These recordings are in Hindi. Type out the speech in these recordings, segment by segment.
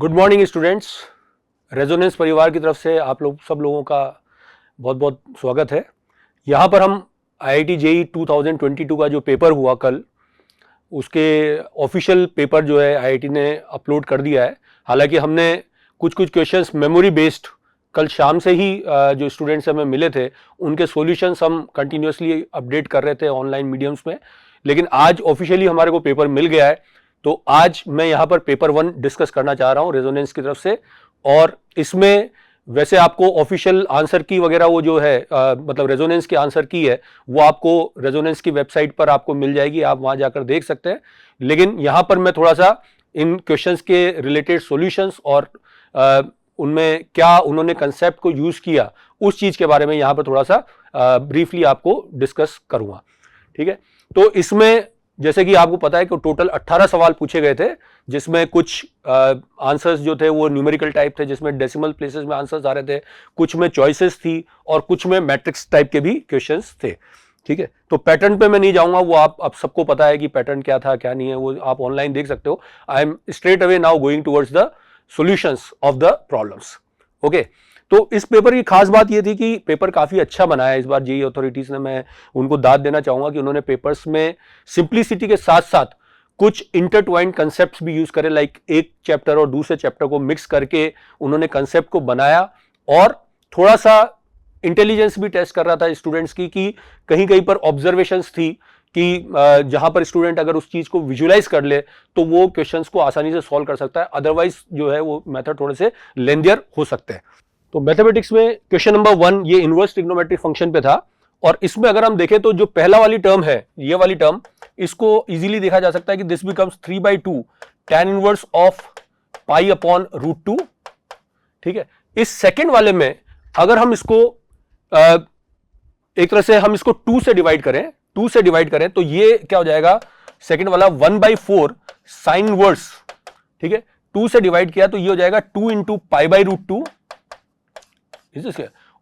Good morning students. रेजोनेंस परिवार की तरफ से आप लोग सब लोगों का बहुत बहुत स्वागत है। यहाँ पर हम IIT JEE 2022 का जो पेपर हुआ कल, उसके ऑफिशियल पेपर जो है IIT ने अपलोड कर दिया है। हालांकि हमने कुछ क्वेश्चंस मेमोरी बेस्ड कल शाम से ही जो स्टूडेंट्स हमें मिले थे उनके सॉल्यूशंस हम कंटिन्यूसली अपडेट कर रहे थे ऑनलाइन मीडियम्स में, लेकिन आज ऑफिशियली हमारे को पेपर मिल गया है। तो आज मैं यहाँ पर पेपर 1 डिस्कस करना चाह रहा हूँ रेजोनेंस की तरफ से। और इसमें वैसे आपको ऑफिशियल आंसर की वगैरह वो जो है मतलब रेजोनेंस की आंसर की है वो आपको रेजोनेंस की वेबसाइट पर आपको मिल जाएगी, आप वहाँ जाकर देख सकते हैं। लेकिन यहाँ पर मैं थोड़ा सा इन क्वेश्चंस के रिलेटेड सॉल्यूशंस और उनमें क्या उन्होंने कंसेप्ट को यूज़ किया उस चीज़ के बारे में यहाँ पर थोड़ा सा ब्रीफली आपको डिस्कस करूँगा। ठीक है, तो इसमें जैसे कि आपको पता है कि टोटल 18 सवाल पूछे गए थे, जिसमें कुछ आंसर्स जो थे वो न्यूमेरिकल टाइप थे, जिसमें डेसिमल प्लेसेस में आंसर्स आ रहे थे, कुछ में चॉइसेस थी और कुछ में मैट्रिक्स टाइप के भी क्वेश्चंस थे। ठीक है, तो पैटर्न पे मैं नहीं जाऊंगा, वो आप सबको पता है कि पैटर्न क्या था क्या नहीं है, वो आप ऑनलाइन देख सकते हो। I am straight away now going towards the solutions of the problems. Okay, तो इस पेपर की खास बात यह थी कि पेपर काफी अच्छा बना है इस बार जेईई अथॉरिटीज ने। मैं उनको दाद देना चाहूंगा कि उन्होंने पेपर्स में सिंप्लिसिटी के साथ साथ कुछ इंटरट्वाइंड कंसेप्ट्स भी यूज करे, लाइक एक चैप्टर और दूसरे चैप्टर को मिक्स करके उन्होंने कंसेप्ट को बनाया और थोड़ा सा इंटेलिजेंस भी टेस्ट कर रहा था स्टूडेंट्स की कि कहीं कहीं पर ऑब्जर्वेशंस थी कि जहां पर स्टूडेंट अगर उस चीज को विजुलाइज कर ले तो वो क्वेश्चंस को आसानी से सॉल्व कर सकता है, अदरवाइज जो है वो मेथड थोड़े से लेंदियर हो सकते हैं। तो मैथमेटिक्स में क्वेश्चन नंबर 1 ये इनवर्स ट्रिग्नोमेट्रिक फंक्शन पे था, और इसमें अगर हम देखें तो जो पहला वाली टर्म है, ये वाली टर्म, इसको इजीली देखा जा सकता है कि this becomes 3/2 tan inverse of pi upon √2। ठीक है, इस सेकंड वाले में अगर हम इसको एक तरह से हम इसको 2 से डिवाइड करें तो ये क्या हो जाएगा, सेकंड वाला 1/4 साइन इनवर्स। ठीक है, 2 से डिवाइड किया तो ये हो जाएगा 2 × π/√2,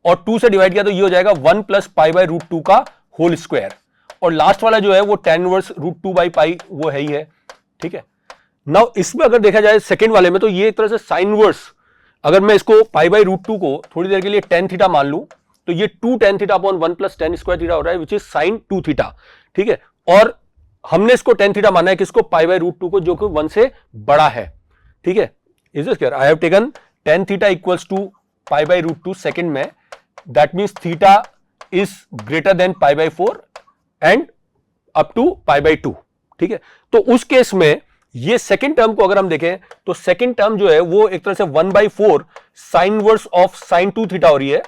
और 2 से डिवाइड किया तो ये हो जाएगा 1 + π/√2 का होल स्क्वायर, और लास्ट वाला जो है वो tan इनवर्स √2/π वो है ही है। ठीक है, नाउ इसमें अगर देखा जाए सेकंड वाले में तो ये एक तरह से साइन इनवर्स, अगर मैं इसको π/√2 को थोड़ी देर के लिए tan थीटा मान लूं तो ये 2 tan theta upon 1 + tan square theta हो रहा है, विच इज sin 2 थीटा। ठीक है, और हमने इसको tan थीटा माना है किसको, π/√2 को, जो कि 1 से बड़ा है। ठीक है, is this clear? I have taken tan theta equals to π/√2 second में, that means theta is greater than π/4 and up to π/2। ठीक है, तो उस केस में ये सेकंड टर्म को अगर हम देखें तो सेकंड टर्म जो है वो एक तरह से 1/4 sine inverse of sin 2 theta हो रही है,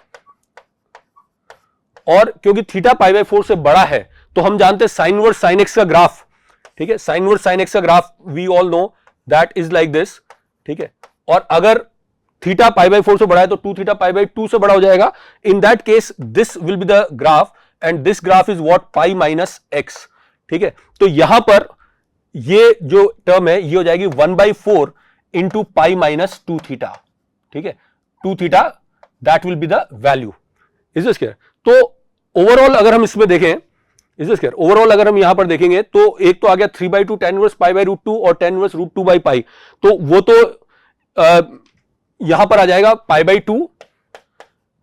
और क्योंकि थीटा π/4 से बड़ा है तो हम जानते हैं साइन इनवर्स sin x का ग्राफ। ठीक है, साइन इनवर्स sin x का graph we all know that is like this. ठीक है, और अगर थीटा π/4 से बड़ा है तो 2 थीटा π/2 से बड़ा हो जाएगा। In that case this will be the graph and this graph is what, pi minus x. ठीक है, तो यहां पर ये जो टर्म है ये हो जाएगी 1/4 × पाई माइनस 2 थीटा। ठीक है, 2 theta that will be the value. Is this clear? तो ओवरऑल अगर हम इसमें देखें, इज दिस क्लियर? ओवरऑल अगर हम यहां पर देखेंगे तो एक तो आ गया 3/2 tan इनवर्स π/√2 और tan इनवर्स √2/π, तो वो तो यहां पर आ जाएगा π/2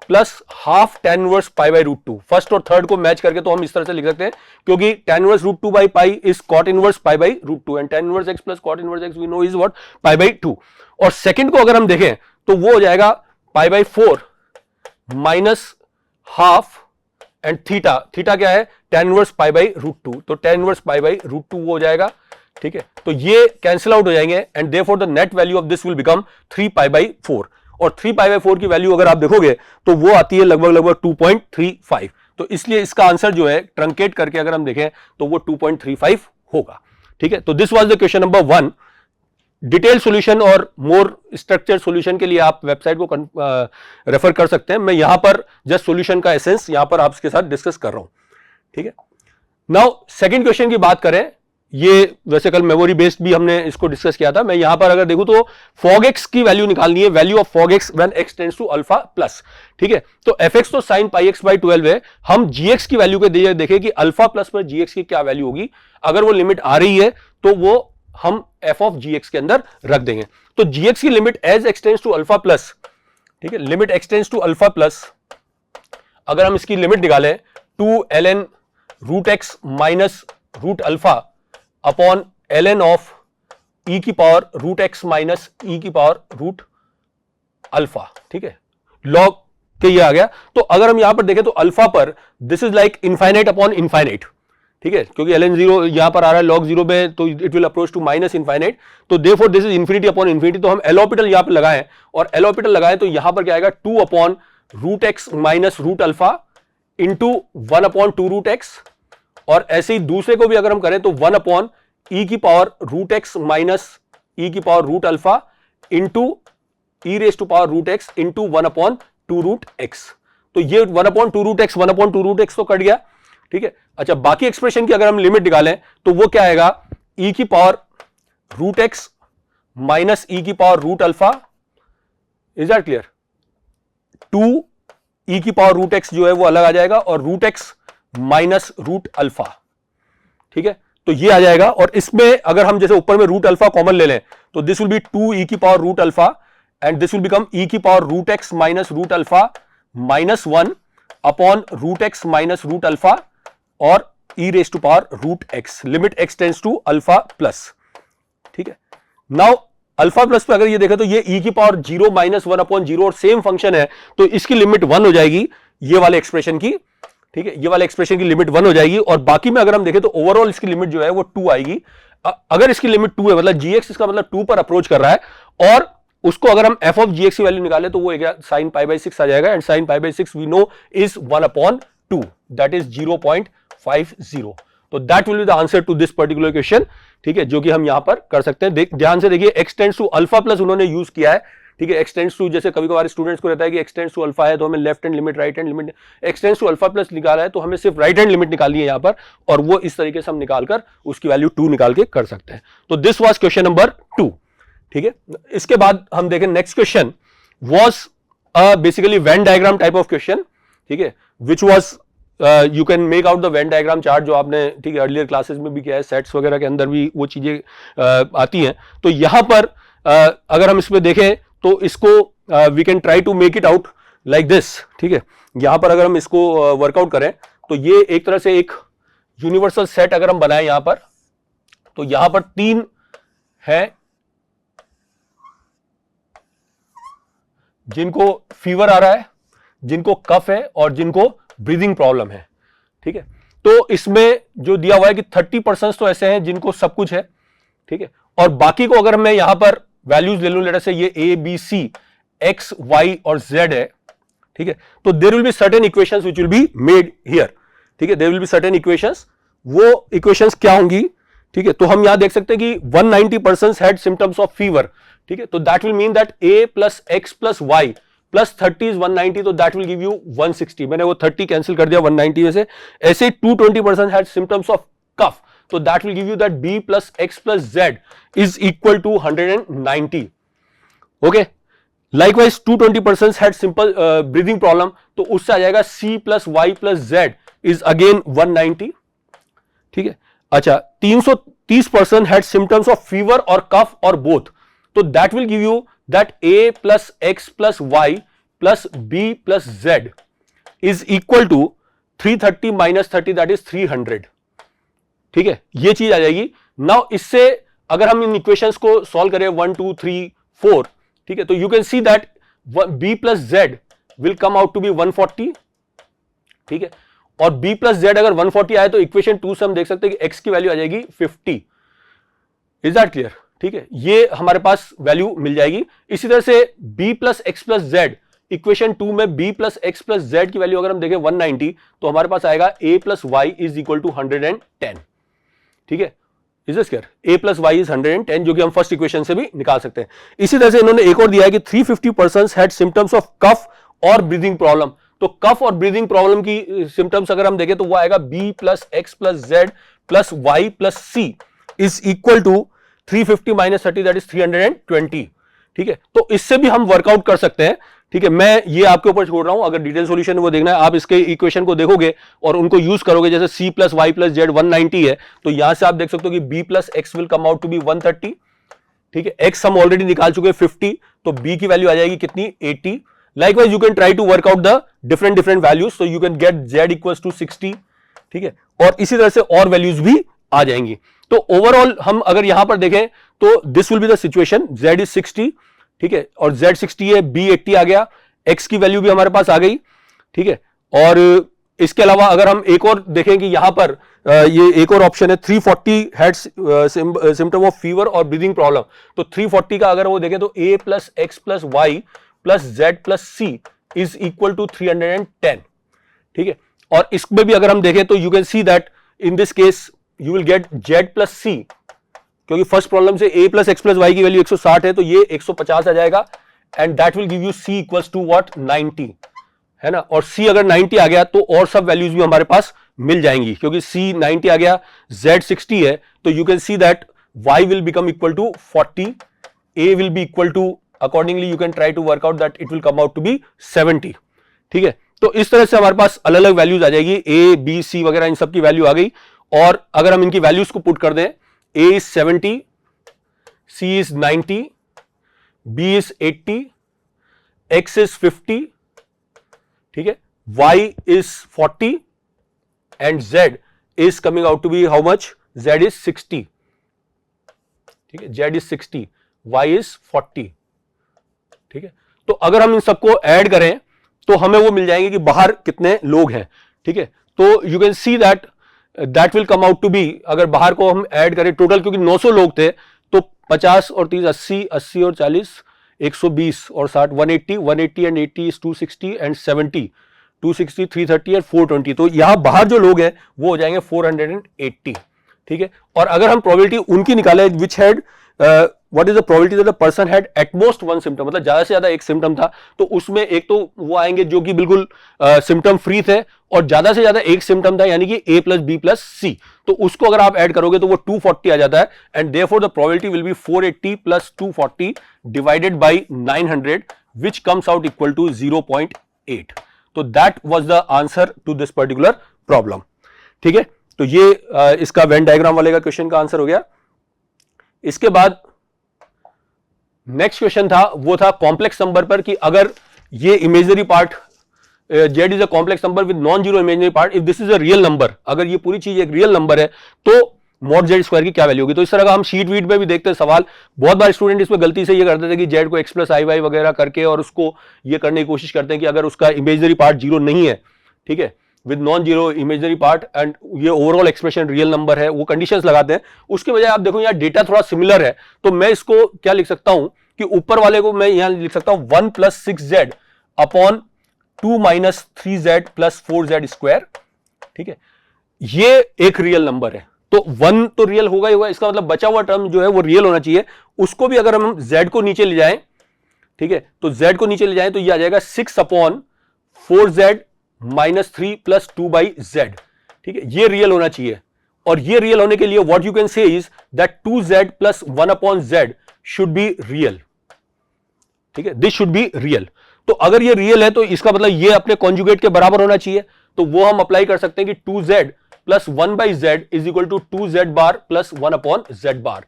plus half tan inverse π/√2। First और थर्ड को मैच करके तो हम इस तरह से लिख सकते हैं, क्योंकि tan inverse √2/π is cot inverse π/√2 and tan inverse x plus cot inverse x we know is what, π/2। और सेकंड को अगर हम देखें तो वो हो जाएगा π/4 माइनस हाफ एंड थीटा क्या है, tan इनवर्स π/√2, तो tan इनवर्स π/√2 वो हो जाएगा। ठीक है, तो ये कैंसिल आउट हो जाएंगे and therefore the net value of this will become 3π/4, और 3π/4 की वैल्यू अगर आप देखोगे तो वो आती है लगभग 2.35। तो इसलिए इसका आंसर जो है ट्रंकेट करके अगर हम देखें तो वो 2.35 होगा। ठीक है, तो this was the question number 1। Detail solution और मोर स्ट्रक्चर सॉल्यूशन के लिए आप वेबसाइट को रेफर कर सकते हैं। मैं यहां पर जस्ट सॉल्यूशन का एसेंस यहां पर आपके साथ डिस्कस कर रहा हूं। ठीक है, नाउ सेकंड क्वेश्चन की बात करें, ये वैसे कल मेमोरी बेस्ड भी हमने इसको डिस्कस किया था। मैं यहां पर अगर देखूं तो fog x की वैल्यू निकालनी है, value of fog x when x tends to alpha plus. ठीक है, तो fx तो sin πx/12 है, हम gx की वैल्यू को देखें कि अल्फा प्लस पर gx की क्या वैल्यू होगी। अगर वो लिमिट आ रही है तो वो हम एफ ऑफ जी एक्स के अंदर रख देंगे। तो जी एक्स की limit as extends to alpha plus, ठीक है, limit x tends to alpha plus, अगर हम इसकी लिमिट निकालें 2 ln root x minus root alpha upon ln of e की power root x minus e की पावर रूट अल्फा, ठीक है, लॉग के ये आ गया। तो अगर हम यहां पर देखें तो अल्फा पर this is like infinite upon infinite, ठीक है, क्योंकि ln 0 यहां पर आ रहा है log 0 में, तो it will approach to minus infinite, तो therefore this is infinity upon infinity. तो हम एलोपिटल यहां पर लगाएं और एलोपिटल लगाएं तो यहां पर क्या आएगा 2 upon root x minus root alpha into 1 upon 2 root x, और ऐसे ही दूसरे को भी अगर हम करें तो 1 अपॉन ई की power root x minus e की power root alpha into e raise to power root x into 1 upon 2 root x. तो ये 1 upon 2 root x 1 upon 2 root x तो कट गया, ठीक है। अच्छा, बाकी एक्सप्रेशन की अगर हम लिमिट निकालें तो वो क्या आएगा, ई की power root x minus e की power root alpha, is that clear, 2 e की पावर रूट एक्स जो है वो अलग आ जाएगा और root x minus root alpha, ठीक है, तो ये आ जाएगा। और इसमें अगर हम जैसे ऊपर में रूट अल्फा कॉमन ले लें तो दिस विल बी 2 ई की power root alpha and this will become e की power root x minus root alpha minus 1 upon root x minus root alpha और e raise to power root x, limit x tends to alpha plus, ठीक है। नाउ अल्फा प्लस पे अगर ये देखें तो ये ई की पावर 0 माइनस 1 अपॉन 0 और सेम फंक्शन है, तो इसकी लिमिट 1 हो जाएगी ये वाले एक्सप्रेशन की, ठीक है, ये वाले एक्सप्रेशन की लिमिट 1 हो जाएगी। और बाकी में अगर हम देखें तो ओवरऑल इसकी लिमिट जो है वो 2 आएगी। अगर इसकी लिमिट 2 है मतलब जीएक्स इसका मतलब 2 पर अप्रोच कर रहा है, और उसको अगर हम एफ ऑफ जीएक्स की वैल्यू निकाले तो वो साइन पाई बाई 6 आ जाएगा, and sine pi by 6 we know is 1 upon 2, that is 0.50। तो that will be the answer to this particular question, ठीक है, जो कि हम यहां पर कर सकते हैं। ध्यान से देखिए, एक्सटेंड्स टू अल्फा प्लस उन्होंने यूज किया है, ठीक है, एक्सटेंड्स टू, जैसे कभी कभार स्टूडेंट्स को रहता है कि एक्सटेंड्स टू अल्फा है तो हमें left hand limit right hand limit, x tends to alpha plus निकाला है तो हमें सिर्फ राइट हैंड लिमिट निकालनी है यहां पर, और वो इस तरीके से हम निकालकर उसकी वैल्यू 2 निकाल के कर सकते हैं। तो दिस वाज क्वेश्चन नंबर 2, ठीक है। इसके बाद हम देखें next question was basically Venn diagram type of question, ठीक है, which was you can make out the Venn diagram chart, जो आपने, ठीक है, अर्लियर क्लासेस में भी किया है, सेट्स वगैरह के अंदर भी वो चीजें आती हैं। तो यहां पर अगर हम इसमें देखें तो इसको we can try to make it out like this, ठीक है। यहां पर अगर हम इसको वर्कआउट करें तो ये एक तरह से एक यूनिवर्सल सेट अगर हम बनाएं यहां पर, तो यहां पर 3 है जिनको फीवर आ रहा है, जिनको कफ है और जिनको ब्रीदिंग प्रॉब्लम है, ठीक है। तो इसमें जो दिया हुआ है कि 30% तो ऐसे हैं जिनको सब कुछ है, ठीक है, और बाकी को अगर मैं यहां पर वैल्यूज ले लूं, लेटर से ये a b c x y और जेड है, ठीक है, तो there will be certain equations which will be made here, ठीक है, there will be certain equations. वो इक्वेशंस क्या होंगी, ठीक है, तो हम यहां देख सकते हैं कि 190% हैड सिम्टम्स ऑफ फीवर, ठीक है, तो that will mean that a plus x plus Y plus 30 is 190, तो दैट विल गिव यू 160। मैंने वो 30 कैंसिल कर दिया 190 में से। ऐसे 220% हैड सिम्टम्स ऑफ कफ, तो that will give you that b plus x plus z is equal to 190, okay. Likewise 220% had simple breathing problem, तो उससे आ जाएगा c plus Y plus z is again 190, ठीक है। अच्छा, 330% हैड सिम्टम्स ऑफ फीवर और कफ और बोथ, तो that will give you that a plus x plus Y plus b plus z is equal to 330 minus 30 that is 300, ठीक है, ये चीज आ जाएगी। नाउ इससे अगर हम इन इक्वेशंस को सॉल्व करें 1 2 3 4, ठीक है, तो you can see that b plus z will come out to be 140, ठीक है, और b प्लस जेड अगर 140 आए तो इक्वेशन 2 से हम देख सकते हैं कि x की वैल्यू आ जाएगी 50, इज दैट क्लियर, ठीक है, ये हमारे पास वैल्यू मिल जाएगी। इसी तरह से b plus x plus z, equation 2 में b plus x plus z की वैल्यू अगर हम देखें 190, तो हमारे पास आएगा a plus y is equal to 110, ठीक है, is this clear, a plus y is 110, जो कि हम फर्स्ट इक्वेशन से भी निकाल सकते हैं। इसी तरह से इन्होंने एक और दिया है कि 350% हैड सिम्टम्स ऑफ कफ और ब्रीदिंग प्रॉब्लम, तो कफ और ब्रीदिंग प्रॉब्लम की सिम्टम्स अगर हम देखें तो वो आएगा b plus x plus z plus Y plus c is equal to 350 minus 30 that is 320, ठीक है, तो इससे भी हम वर्कआउट कर सकते हैं। ठीक है, मैं ये आपके ऊपर छोड़ रहा हूं, अगर डिटेल सॉल्यूशन वो देखना है आप इसके इक्वेशन को देखोगे और उनको यूज करोगे, जैसे c plus Y plus z 190 है, तो यहां से आप देख सकते हो कि b plus x will come out to be 130। ठीक है, x हम ऑलरेडी निकाल चुके 50, तो b की वैल्यू आ जाएगी कितनी 80। Likewise you can try to work out the different values, so you can get z equals to 60। ठीक है, और इसी तरह से और वैल्यूज भी आ जाएंगी। तो ओवरऑल हम अगर यहां पर देखें तो this will be the situation, z is 60। ठीक है, और z 60 है, b 80 आ गया, x की वैल्यू भी हमारे पास आ गई। ठीक है, और इसके अलावा अगर हम एक और देखें कि यहां पर ये एक और ऑप्शन है 340 हैड सिम्टम ऑफ फीवर और ब्रीदिंग प्रॉब्लम, तो 340 का अगर वो देखें तो a plus x plus Y plus z plus c is equal to 310। ठीक है, और इसमें भी अगर हम देखें तो you can see that in this case you will get z plus c, क्योंकि फर्स्ट प्रॉब्लम से a plus x plus y की वैल्यू 160 है, तो ये 150 आ जाएगा, and that will give you c equals to what 90, है ना। और c अगर 90 आ गया तो और सब वैल्यूज भी हमारे पास मिल जाएंगी, क्योंकि c 90 आ गया, z 60 है, तो you can see that y will become equal to 40, a will be equal to, accordingly you can try to work out that it will come out to be 70। ठीक है, तो इस तरह से हमारे पास अलग अलग वैल्यूज आ जाएगी, a b c वगैरह इन सब की वैल्यू आ गई। और अगर हम इनकी वैल्यूज को पुट कर दें, a is 70, c is 90, b is 80, x is 50, ठीक है, y is 40 and z is coming out to be how much, z is 60। ठीक है, z इज 60, y इज 40। ठीक है, तो अगर हम इन सबको ऐड करें तो हमें वो मिल जाएंगे कि बाहर कितने लोग हैं। ठीक है, तो you can see that that will come out to be, अगर बाहर को हम ऐड करें टोटल, क्योंकि 900 लोग थे, तो 50 और 30 80, 80 और 40 120 और 60 180, 180 एंड 80 इज 260 एंड 70 260 330 एंड 420, तो यहां बाहर जो लोग हैं वो हो जाएंगे 480। ठीक है, और अगर हम प्रोबेबिलिटी उनकी निकाले which had what is the probability that the person had at most one symptom, मतलब ज्यादा से ज्यादा एक सिम्टम था, तो उसमें एक तो वो आएंगे जो कि बिल्कुल सिम्टम फ्री थे, और ज्यादा से ज्यादा एक सिम्टम था, यानी कि a प्लस बी प्लस सी, तो उसको अगर आप ऐड करोगे तो वो 240 आ जाता है, and therefore the probability will be 480 plus 240 divided by 900 which comes out equal to 0.8। तो that was the answer to this particular problem. ठीक है, तो ये इसका वेन डायग्राम वाले का क्वेश्चन का आंसर हो गया। इसके बाद नेक्स्ट क्वेश्चन था, वो था कॉम्प्लेक्स नंबर पर, कि अगर ये imaginary part z is a complex number with non zero imaginary part, if this is a real number, अगर ये पूरी चीज एक रियल नंबर है तो मॉड z स्क्वायर की क्या वैल्यू होगी। तो इस तरह का हम शीट वीट में भी देखते हैं सवाल, बहुत बार स्टूडेंट इसमें गलती से ये करते थे कि z को x प्लस आई वाई वगैरह करके और उसको ये करने की कोशिश करते हैं कि अगर उसका इमेजिनरी पार्ट जीरो नहीं है, ठीक है, with non zero imaginary part, and ये ओवरऑल एक्सप्रेशन रियल नंबर है, वो कंडीशंस लगाते हैं। उसके बजाय आप देखो यहाँ डेटा थोड़ा सिमिलर है, तो मैं इसको क्या लिख सकता हूं कि ऊपर वाले को मैं यहां लिख सकता हूं 1 plus 6z upon 2 minus 3z plus 4z square. ठीक है, ये एक रियल नंबर है, तो 1 तो रियल होगा ही होगा, इसका मतलब बचा हुआ टर्म जो है वो रियल होना चाहिए। उसको भी अगर हम z को नीचे ले जाएं, ठीक है, तो z को नीचे ले जाएं तो ये आ जाएगा 6 upon 4z minus 3 plus 2 by z। ठीक है, ये रियल होना चाहिए, और ये रियल होने के लिए what you can say is that 2z plus 1 upon z should be real. ठीक है, दिस शुड बी रियल। तो अगर ये रियल है तो इसका मतलब ये अपने कॉन्जुगेट के बराबर होना चाहिए, तो वो हम अप्लाई कर सकते हैं कि 2z plus 1 by z is equal to 2z bar plus 1 upon z bar.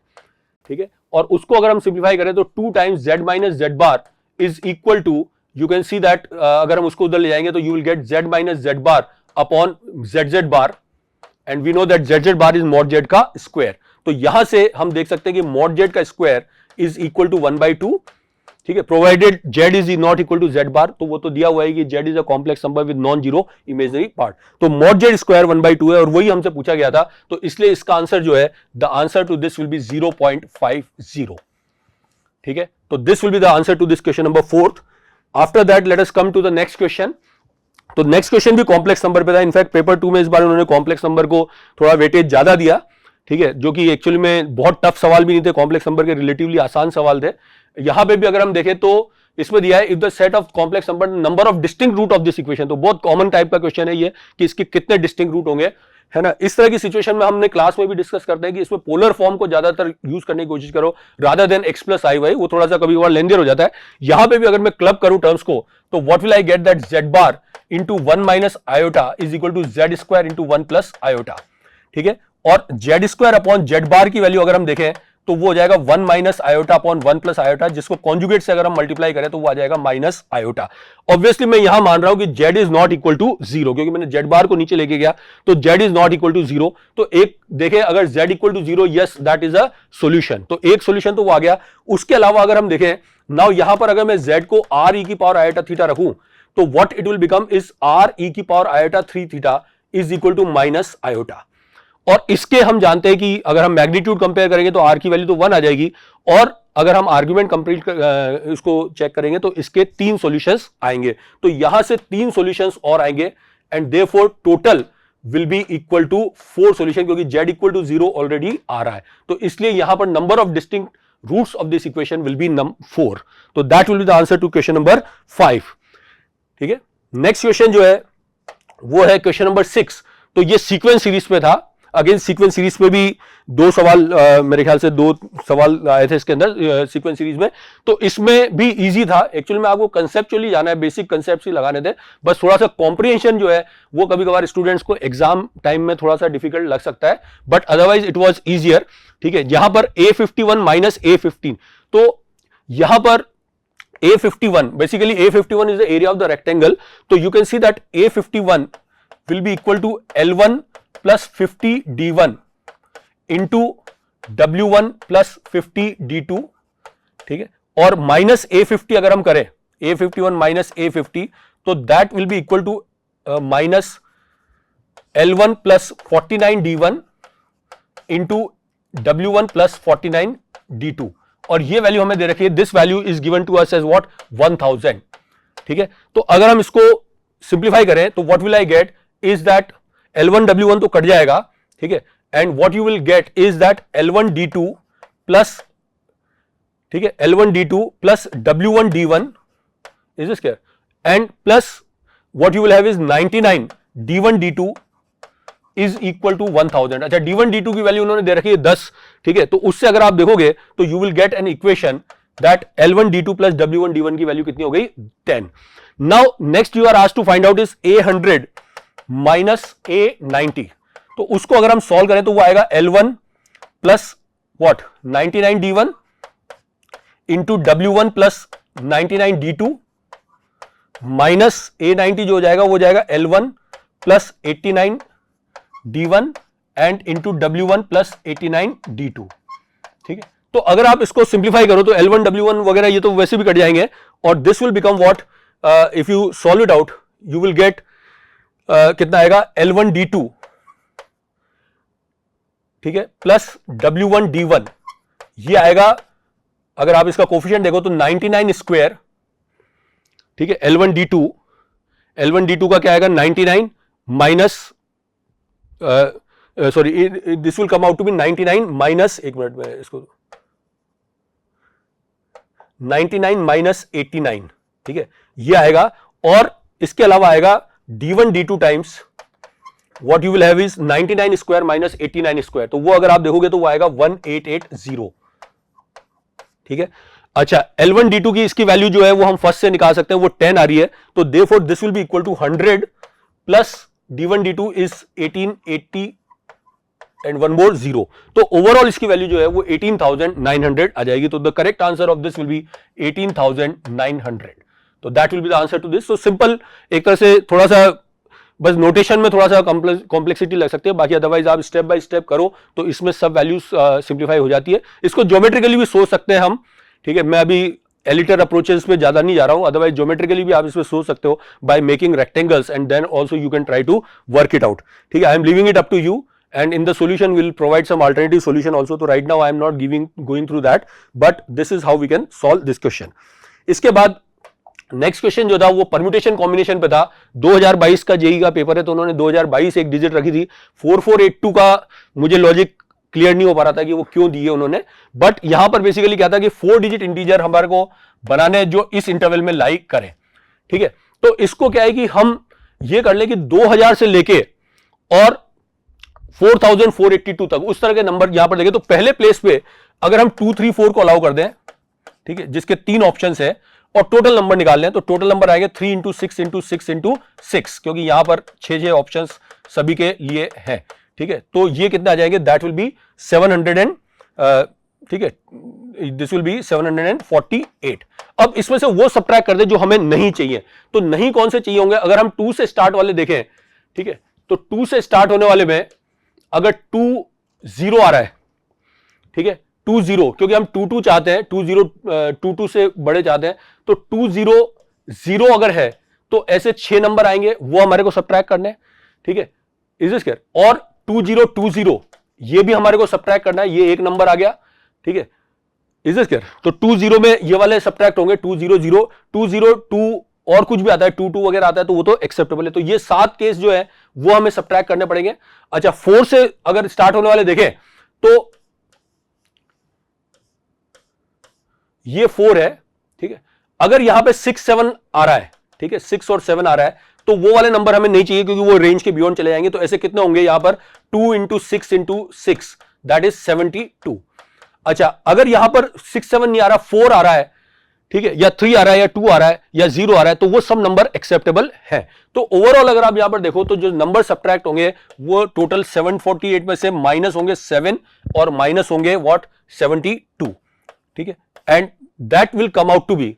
ठीक है, और उसको अगर हम सिंप्लीफाई करें तो 2 times z minus z bar is equal to, you can see that अगर हम उसको उधर ले जाएंगे तो you will get z minus z bar upon zz bar, and we know that zz bar is mod z का स्क्वायर। तो यहां से हम देख सकते हैं कि मॉड z का स्क्वायर इज इक्वल टू 1/2। ठीक है, provided z is not equal to z बार, तो वो तो दिया हुआ है कि z is a complex number with non zero imaginary part, तो मॉड z स्क्वायर 1/2 है, और वही हमसे पूछा गया था, तो इसलिए इसका आंसर जो है, the answer to this will be 0.50। ठीक है, तो this will be the answer to this question number 4th। After that let us come to the next question. तो नेक्स्ट क्वेश्चन भी कॉम्प्लेक्स नंबर पे था, इनफैक्ट पेपर 2 में इस बार उन्होंने कॉम्प्लेक्स नंबर को थोड़ा वेटेज ज्यादा दिया। ठीक है, जो कि एक्चुअली में बहुत टफ सवाल भी नहीं थे, कॉम्प्लेक्स नंबर के रिलेटिवली आसान सवाल थे। यहां पे भी अगर हम देखें तो इसमें दिया है if the set of complex number of distinct root of this equation. तो बहुत कॉमन टाइप का क्वेश्चन है ये कि इसके कितने डिस्टिंक्ट रूट होंगे, है ना। इस तरह की सिचुएशन में हमने क्लास में भी डिस्कस करते हैं कि इसमें पोलर फॉर्म को ज्यादातर यूज करने की कोशिश करो रादर देन x प्लस आई वाई, वो थोड़ा सा कभी कभार लेंदियर हो जाता है। यहां पे भी अगर मैं क्लब करूं टर्म्स को तो what will I get that z bar into 1 minus iota is equal to z square into 1 plus iota, ठीक है। और z square upon z bar की वैल्यू अगर हम देखें तो वो हो जाएगा 1 minus iota upon 1 plus iota, जिसको कॉन्जुगेट से अगर हम मल्टीप्लाई करें तो वो आ जाएगा माइनस आयोटा। ऑब्वियसली मैं यहां मान रहा हूं कि z is not equal to 0, क्योंकि मैंने z बार को नीचे लेके गया तो z is not equal to 0। तो एक देखें अगर z equal to 0, yes that is a solution, तो एक सॉल्यूशन तो वो आ गया। उसके अलावा अगर हम देखें नाउ यहां पर अगर मैं z को r e की पावर आयोटा थीटा रखूं तो what it will become is r e की power iota 3 theta is equal to minus iota. और इसके हम जानते हैं कि अगर हम मैग्नीट्यूड कंपेयर करेंगे तो r की वैल्यू तो 1 आ जाएगी, और अगर हम आर्ग्यूमेंट कंप्लीट इसको चेक करेंगे तो इसके 3 सॉल्यूशंस आएंगे। तो यहां से 3 सॉल्यूशंस और आएंगे and therefore total will be equal to 4 solution, क्योंकि z इक्वल टू 0 ऑलरेडी आ रहा है। तो इसलिए यहां पर number of distinct roots of this equation will be 4। तो that will be the answer to question number 5, ठीक है। नेक्स्ट क्वेश्चन जो है वो है क्वेश्चन नंबर 6। तो ये सीक्वेंस सीरीज पे था। अगेन सीक्वेंस सीरीज पे भी 2 सवाल मेरे ख्याल से 2 सवाल आए थे इसके अंदर सीक्वेंस सीरीज में। तो इसमें भी इजी था एक्चुअली में, आपको कंसेप्चुअली जाना है, बेसिक कंसेप्ट ही लगाने थे बस। थोड़ा सा कॉम्प्रिहेंशन जो है वो कभी कभार स्टूडेंट्स को एग्जाम टाइम में थोड़ा सा डिफिकल्ट लग सकता है, but otherwise it was easier, ठीक है। यहां पर A51 माइनस A15, तो यहां पर A51 basically A51 is the area of the rectangle. तो you can see that A51 will be equal to L1 plus 50 D1 into W1 plus 50 D2, ठीक है। और माइनस A50 अगर हम करें A51 माइनस A50 तो that will be equal to minus L1 plus 49 D1 into W1 plus 49 D2, और ये वैल्यू हमें दे रखी है, this value is given to us as what 1000, ठीक है। तो अगर हम इसको सिंप्लीफाई करें तो what will I get is that L1 W1 तो कट जाएगा, ठीक है, and what you will get is that L1 D2 plus, ठीक है, L1 D2 plus W1 D1 is this clear, and plus what you will have is 99 D1 D2 is equal to 1000। अच्छा, D1 D2 की वैल्यू उन्होंने दे रखी है 10, ठीक है। तो उससे अगर आप देखोगे तो you will get an equation that L1 D2 plus W1 D1 की वैल्यू कितनी हो गई 10। Now next you are asked to find out is A100 minus A90। तो उसको अगर हम सॉल्व करें तो वो आएगा L1 plus what 99 D1 into W1 plus 99 D2 minus A90 जो हो जाएगा वो जाएगा L1 plus 89 D1 and into W1 plus 89 D2, ठीक है। तो अगर आप इसको सिंप्लीफाई करो तो L1 W1 वगैरह ये तो वैसे भी कट जाएंगे, और this will become what if you solve it out you will gate कितना आएगा L1 D2, ठीक है, प्लस W1 D1, ये आएगा अगर आप इसका कोफिशिएंट देखो तो 99 स्क्वायर, ठीक है। L1 D2 का क्या आएगा 99 minus sorry this will come out to be 99 minus, एक मिनट में इसको 99 माइनस 89, ठीक है, ये आएगा। और इसके अलावा आएगा D1 D2 times what you will have is 99 square minus 89 square, तो वो अगर आप देखोगे तो वो आएगा 1880, ठीक है। अच्छा, L1 D2 की इसकी वैल्यू जो है वो हम फर्स्ट से निकाल सकते हैं, वो 10 आ रही है, तो therefore this will be equal to 100 plus D1 D2 is 1880 and one more 0, तो ओवरऑल इसकी वैल्यू जो है वो 18900 आ जाएगी। तो the correct answer of this will be 18900। तो that will be the answer to this. So simple, एक तरह से थोड़ा सा बस नोटेशन में थोड़ा सा कॉम्प्लेक्सिटी लग सकती है, बाकी अदरवाइज आप स्टेप बाय स्टेप करो तो इसमें सब वैल्यूज सिंप्लीफाई हो जाती है। इसको ज्योमेट्रिकली भी सोच सकते हैं हम, ठीक है। मैं अभी एलिटर अप्रोचेस पे ज्यादा नहीं जा रहा हूं, अदरवाइज ज्योमेट्रिकली भी आप इसमें सोच सकते हो by making rectangles and then also you can try to work it out, ठीक है। I am leaving it up to you and in the solution we'll provide some alternative solution also. So right now I am not going through that, but this is how we can solve this question. इसके बाद नेक्स्ट क्वेश्चन जो था वो परम्यूटेशन कॉम्बिनेशन पे था। 2022 का जेई का पेपर है, तो उन्होंने 2022 एक डिजिट रखी थी। 4482 का मुझे लॉजिक क्लियर नहीं हो पा रहा था कि वो क्यों दिए उन्होंने, बट यहां पर बेसिकली क्या था कि 4 डिजिट इंटीजर हमारे को बनाने जो इस इंटरवल में लाई करें, ठीक है। तो इसको क्या है कि हम ये कर ले कि 2000 से लेके और 4482 तक उस तरह के नंबर यहां पर देखें, तो पहले प्लेस पे अगर हम 2, 3, 4 को अलाउ कर दें, ठीक है, जिसके 3 ऑप्शंस है और टोटल नंबर निकाल लें, तो टोटल नंबर आएंगे 3 × 6 × 6 × 6, क्योंकि यहां पर 6 ऑप्शंस सभी के लिए है, ठीक है। तो ये कितने आ जाएंगे, दैट विल बी 700 एंड ठीक है, दिस विल बी 748। अब इसमें से वो सब्ट्रैक्ट कर दे जो हमें नहीं चाहिए, तो नहीं कौन से चाहिए होंगे, अगर हम 2 से स्टार्ट वाले देखें, ठीक है, तो 2 से स्टार्ट होने वाले में अगर 2 0 आ रहा है, ठीक है, 2 0, क्योंकि हम 2 2 चाहते हैं, 2 0 2 2 से बड़े चाहते हैं, तो 2 0 0 अगर है तो ऐसे 6 नंबर आएंगे, वो हमारे को सब्ट्रैक्ट करने हैं, ठीक है, इज दिस क्लियर। और 2 0 2 0 ये भी हमारे को सब्ट्रैक्ट करना है, ये एक नंबर आ गया, ठीक है, इज दिस क्लियर। तो 2 0 में ये वाले सब्ट्रैक्ट होंगे, 2 0 0 2 0 2 और कुछ भी आता है, 2 2 वगैरह आता है, तो वो तो एक्सेप्टेबल है। तो ये 7 केस जो है वो हमें सब्ट्रैक्ट करने पड़ेंगे। अच्छा, 4 से अगर स्टार्ट होने वाले देखें तो ये 4 है, ठीक है, अगर यहां पे 6 7 आ रहा है, ठीक है, 6 और 7 आ रहा है, तो वो वाले नंबर हमें नहीं चाहिए क्योंकि वो रेंज के बियॉन्ड चले जाएंगे। तो ऐसे कितने होंगे यहां पर, 2 × 6 × 6, दैट इज 72। अच्छा, अगर यहां पर 6 7 नहीं आ रहा, 4 आ रहा है, ठीक है, या 3 आ रहा है, या 2 आ रहा है, या 0 आ रहा है, तो वो सब नंबर एक्सेप्टेबल है। तो ओवरऑल अगर आप यहां पर देखो तो जो नंबर सब्ट्रैक्ट होंगे वो टोटल 748 में से माइनस होंगे 7 और माइनस होंगे व्हाट 72, ठीक है, and that will come out to be,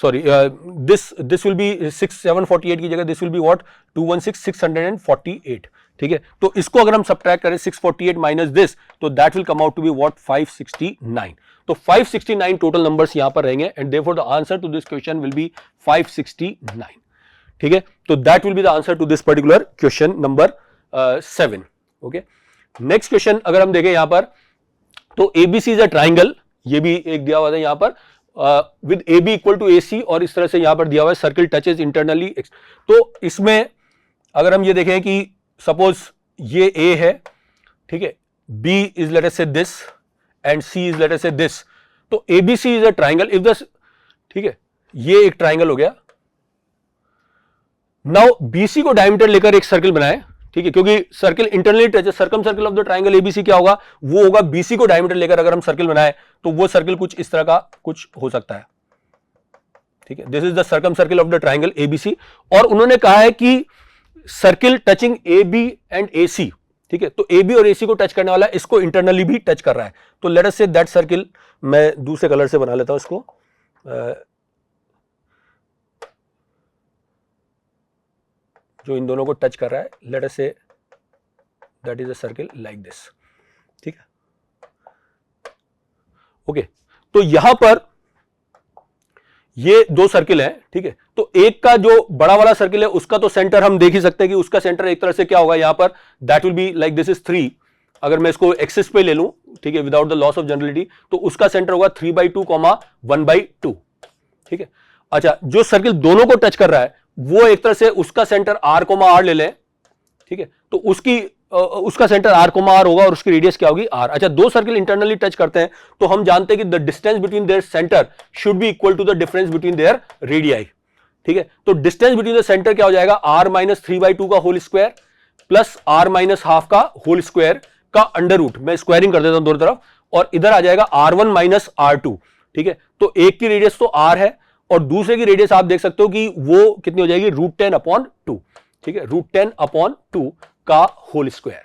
sorry, this will be 748 की जगह दिस विल बी व्हाट 216 ठीक है। तो इसको अगर हम सब्ट्रैक्ट करें 648 माइनस दिस, तो that will come out to be what 569। तो 569 टोटल नंबर्स यहां पर रहेंगे and therefore the answer to this question will be 569, ठीक है। तो that will be the answer to this particular question number 7। Okay, next question अगर हम देखें यहां पर, तो एबीसी इज अ ट्राइंगल, ये भी एक दिया हुआ है यहां पर with A B equal to A C, और इस तरह से यहां पर दिया हुआ है सर्किल टचेज इंटरनली। तो इसमें अगर हम ये देखें कि सपोज ये ए है, ठीक है, B is let us say this and C is let us say this, तो ABC is a triangle if the, ठीक है, ये एक ट्राइंगल हो गया। नाउ बीसी को डायमीटर लेकर एक सर्किल बनाए, ठीक है, क्योंकि सर्किल इंटरनली टच है, circum circle of the triangle ABC क्या होगा, वो होगा बीसी को डायमीटर लेकर अगर हम सर्किल बनाए तो वो सर्किल कुछ इस तरह का कुछ हो सकता है, ठीक है, this is the circumcircle of the triangle ABC. और उन्होंने कहा है कि circle touching A B and A C, ठीक है, तो ए बी और ए सी को टच करने वाला इसको इंटरनली भी टच कर रहा है। तो late us say that circle, मैं दूसरे कलर से बना लेता हूं इसको, जो इन दोनों को टच कर रहा है, late us say that is a circle like this, ठीक है। ओके, तो यहां पर ये दो सर्किल हैं, ठीक है, तो एक का जो बड़ा वाला सर्किल है उसका तो सेंटर हम देख ही सकते हैं कि उसका सेंटर एक तरह से क्या होगा यहां पर, that will be like this is 3। अगर मैं इसको एक्सिस पे ले लूं, ठीक है, without the loss of generality, तो उसका सेंटर होगा 3/2, 1/2, ठीक है। अच्छा, जो सर्किल दोनों को टच कर रहा है वो एक तरह से उसका सेंटर r, r ले लें, ठीक है, तो उसका सेंटर r, r होगा और उसकी रेडियस क्या होगी r। अच्छा, दो सर्किल इंटरनली टच करते हैं तो हम जानते हैं कि the distance between their centre should be equal to the difference between their radii, ठीक है। तो डिस्टेंस बिटवीन द सेंटर क्या हो जाएगा, r - 3/2 का होल स्क्वायर प्लस r - ½ का होल स्क्वायर का अंडर रूट, मैं स्क्वायरिंग कर देता हूं दोनों तरफ, और इधर आ जाएगा r1 - r2, ठीक है। तो एक की रेडियस तो r है और दूसरे की रेडियस आप देख सकते हो कि वो कितनी हो जाएगी, √10/2, ठीक है, √10/2 का होल स्क्वायर,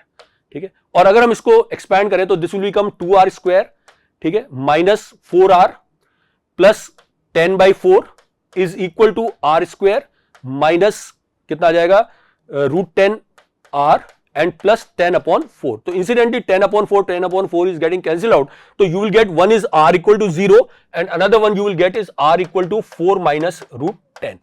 ठीक है। और अगर हम इसको एक्सपैंड करें तो दिस विल बिकम 2r², ठीक है, -4r plus 10/4 is equal to r² minus कितना आ जाएगा, √10r एंड प्लस 10/4। तो incidentally 10/4 is getting cancel out, तो you will get one is r = 0 and another one you will get is r = 4 minus √10,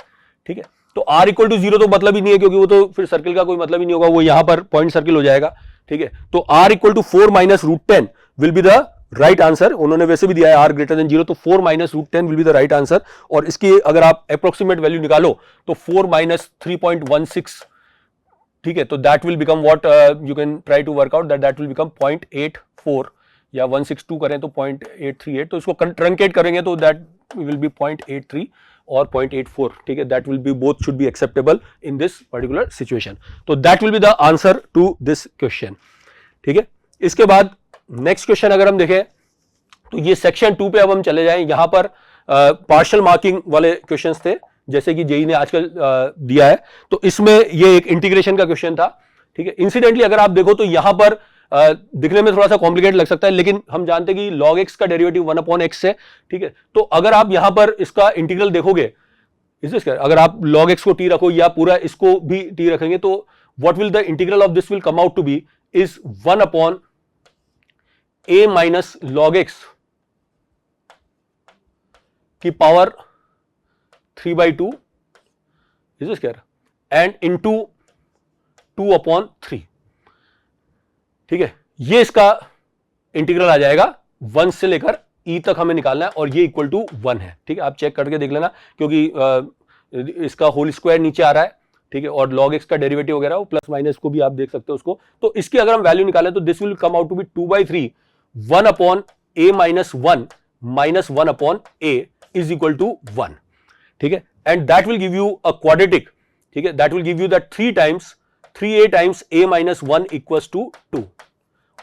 ठीक है। तो r = 0 तो मतलब ही नहीं है, क्योंकि वो तो फिर सर्किल का कोई मतलब ही नहीं होगा, वो यहां पर पॉइंट सर्किल हो जाएगा, ठीक है। तो r = 4 minus √10 will be the right answer. उन्होंने वैसे भी दिया है r > 0, तो 4 minus √10 will be the right answer. और इसकी अगर आप अप्रोक्सीमेट वैल्यू निकालो तो 4 - 3.16, ठीक है, तो that will become what you can try to work out that will become 0.84 या 162 करें तो 0.838, तो इसको ट्रंकेट करेंगे तो दैट विल बी 0.83 और 0.84, ठीक है, that will be both should be acceptable in this particular situation. तो that will be the answer to this question. ठीक है, इसके बाद नेक्स्ट क्वेश्चन अगर हम देखें तो ये सेक्शन 2 पे अब हम चले जाएं. यहां पर पार्शियल मार्किंग वाले क्वेश्चंस थे जैसे कि जेई ने आजकल दिया है, तो इसमें ये एक इंटीग्रेशन का क्वेश्चन था. ठीक है, इंसिडेंटली अगर आप देखो तो यहां पर दिखने में थोड़ा सा कॉम्प्लिकेट लग सकता है, लेकिन हम जानते हैं कि log x का डेरिवेटिव 1/x है. ठीक है, तो अगर आप यहां पर इसका इंटीग्रल देखोगे, अगर आप log x को t रखो या पूरा इसको भी t रखेंगे, तो what will the integral of this will come out to be is 1/a minus log x की power 3/2 is this clear and into 2/3. ठीक है, ये इसका इंटीग्रल आ जाएगा 1 से लेकर e तक हमें निकालना है और ये इक्वल टू 1 है. ठीक है, आप चेक करके देख लेना क्योंकि इसका होल स्क्वायर नीचे आ रहा है. ठीक है, और log x का डेरिवेटिव वगैरह वो प्लस माइनस को भी आप देख सकते हो उसको. तो इसकी अगर हम वैल्यू निकालें तो this will come out to be 2/3 1/a minus 1 minus 1/a is equal to 1. ठीक है, and that will give you a quadratic. ठीक है, that will give you that 3a times a minus 1 equals to 2.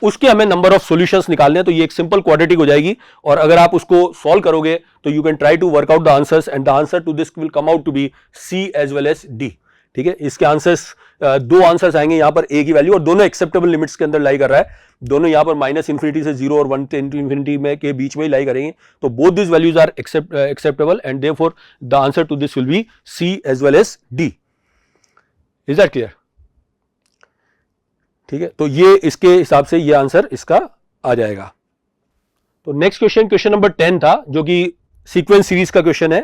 उसके हमें नंबर ऑफ सॉल्यूशंस निकालने हैं, तो ये एक सिंपल क्वाड्रेटिक हो जाएगी और अगर आप उसको सॉल्व करोगे तो you can try to work out the answers and the answer to this will come out to be C as well as D. ठीक है, इसके आंसर्स दो आंसर्स आएंगे यहां पर A की वैल्यू और दोनों एक्सेप्टेबल लिमिट्स के अंदर लाई कर रहा है. दोनों यहां पर -∞ से 0 और 1 से इन्फिनिटी में के बीच में ही लाई करेंगे. तो both this values are acceptable and therefore the answer to this will be C as well as D. Is that clear? ठीक है, तो ये इसके हिसाब से ये आंसर इसका आ जाएगा. तो नेक्स्ट क्वेश्चन नंबर 10 था जो कि सीक्वेंस सीरीज का क्वेश्चन है.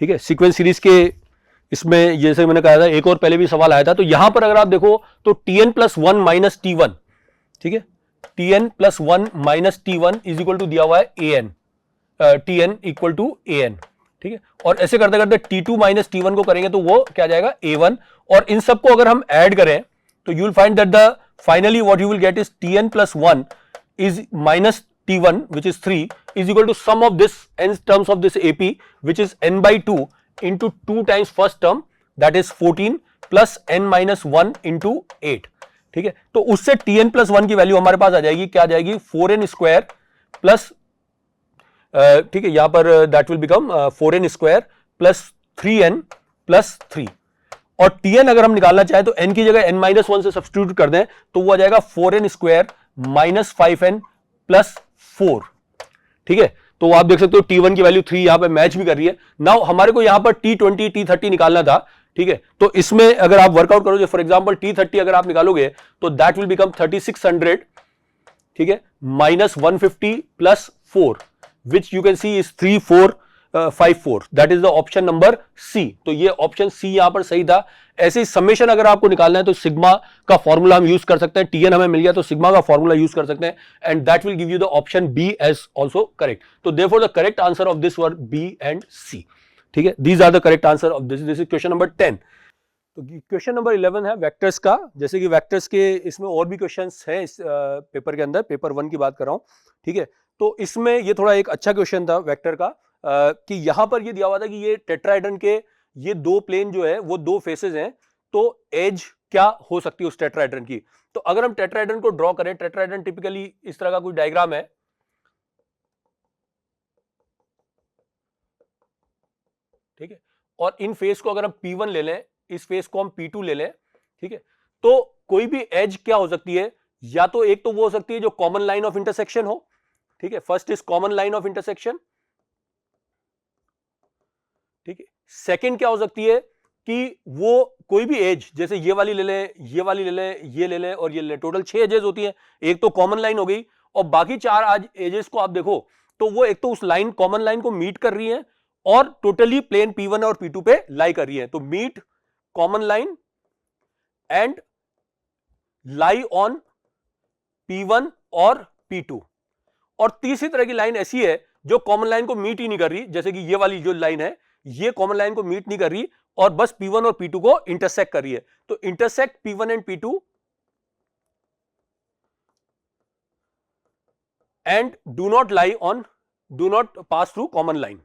ठीक है, सीक्वेंस सीरीज के इसमें जैसे मैंने कहा था एक और पहले भी सवाल आया था. तो यहां पर अगर आप देखो तो tn+1 माइनस t1. ठीक है, tn+1 minus t1 is equal to दिया हुआ है an, tn equal to an. ठीक है, और ऐसे करते करते t2 माइनस t1 को करेंगे तो वो क्या जाएगा a1, और इन सबको अगर हम ऐड करें तो you will find that the finally what you will get is tn+1 is minus t1 which is 3 is equal to sum of this n terms of this AP which is n/2 into 2 times first term that is 14 plus n minus 1 into 8. ठीक है, तो उससे tn+1 की वैल्यू हमारे पास आ जाएगी, क्या आ जाएगी 4n स्क्वायर प्लस, ठीक है, यहां पर that will become 4n square plus 3n plus 3. और tn अगर हम निकालना चाहें तो n की जगह n-1 से सब्स्टिट्यूट कर दें तो वो आ जाएगा 4n square minus 5n plus 4. ठीक है, तो आप देख सकते हो t1 की वैल्यू 3 यहां पे मैच भी कर रही है. नाउ हमारे को यहां पर t20 t30 निकालना था. ठीक है, तो इसमें अगर आप वर्कआउट करोगे फॉर एग्जांपल t30 अगर आप निकालोगे तो दैट विल बिकम 3600. ठीक है, minus 150 plus 4 which you can see is 3454. That is the option number C. तो ये ऑप्शन सी यहां पर सही था. ऐसे ही समेशन अगर आपको निकालना है तो सिग्मा का फॉर्मूला हम यूज कर सकते हैं. टीएन हमें मिल गया तो सिग्मा का फॉर्मूला यूज कर सकते हैं and that will give you the option B as also correct. तो therefore the correct answer of this were B and C. ठीक है, these are the correct answer of this is question number 10. तो क्वेश्चन नंबर 11 है वेक्टर्स का. जैसे कि वेक्टर्स के इसमें और भी क्वेश्चंस हैं इस पेपर के अंदर, पेपर 1 की बात कर रहा हूं. ठीक है, तो इसमें ये थोड़ा एक अच्छा क्वेश्चन था वेक्टर का कि यहां पर ये दिया हुआ था कि ये टेट्राहेड्रन के ये दो प्लेन जो है वो दो फेसेस हैं, तो एज क्या हो सकती है उस टेट्राहेड्रन की. तो अगर हम टेट्राहेड्रन को ड्रॉ करें, टेट्राहेड्रन टिपिकली इस तरह का कोई डायग्राम है. ठीक है, और इन फेस को अगर हम P1 ले लें, इस फेस को हम P2 ले लें. ठीक है, तो कोई भी एज क्या हो सकती है, या तो एक तो वो हो सकती है जो कॉमन लाइन ऑफ इंटरसेक्शन हो. ठीक है, first is common line of intersection. ठीक है, सेकंड क्या हो सकती है कि वो कोई भी एज, जैसे ये वाली ले लें, ये वाली ले लें, ये ले लें और ये ले लें, टोटल 6 एजेस होती हैं. एक तो कॉमन लाइन हो गई और बाकी 4 आज एजेस को आप देखो तो वो एक तो उस लाइन कॉमन लाइन को मीट कर रही हैं और टोटली प्लेन P1 और P2 पे लाई कर रही है. तो meet common line and lie on P1 और P2. और तीसरी तरह की लाइन ऐसी है जो कॉमन लाइन को मीट ही नहीं कर रही, जैसे कि ये वाली जो लाइन है ये कॉमन लाइन को मीट नहीं कर रही और बस P1 और P2 को इंटरसेक्ट कर रही है। तो intersect P1 and P2 and do not pass through common line.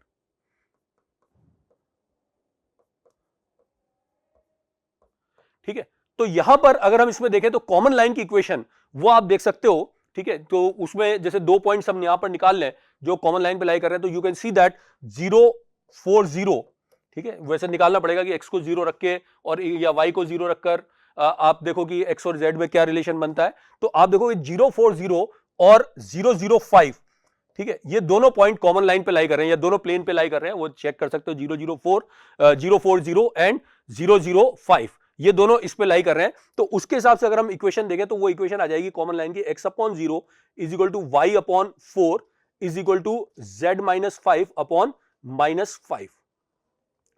ठीक है, तो यहां पर अगर हम इसमें देखें तो कॉमन लाइन की इक्वेशन वो आप देख सकते हो। ठीक है, तो उसमें जैसे 2 पॉइंट्स हम यहां पर निकाल लें जो कॉमन लाइन पे लाई कर रहे हैं, तो यू कैन सी दैट 0 4 0। ठीक है, वैसे निकालना पड़ेगा कि x को 0 रख के और या y को 0 रखकर आप देखो कि x और z में क्या रिलेशन बनता है। तो आप देखो 0 4 0 और 0 0 5। ठीक है, ये दोनों पॉइंट कॉमन लाइन पे लाई कर रहे हैं या दोनों प्लेन पे लाई कर रहे हैं, वो चेक कर सकते हो। 0 0 4 0 एंड 0 0 5 ये दोनों इस पे लाई कर रहे हैं। तो उसके हिसाब से अगर हम इक्वेशन देखें तो वो इक्वेशन आ जाएगी कॉमन लाइन की x upon 0 is equal to y upon 4 is equal to z minus 5 upon minus 5।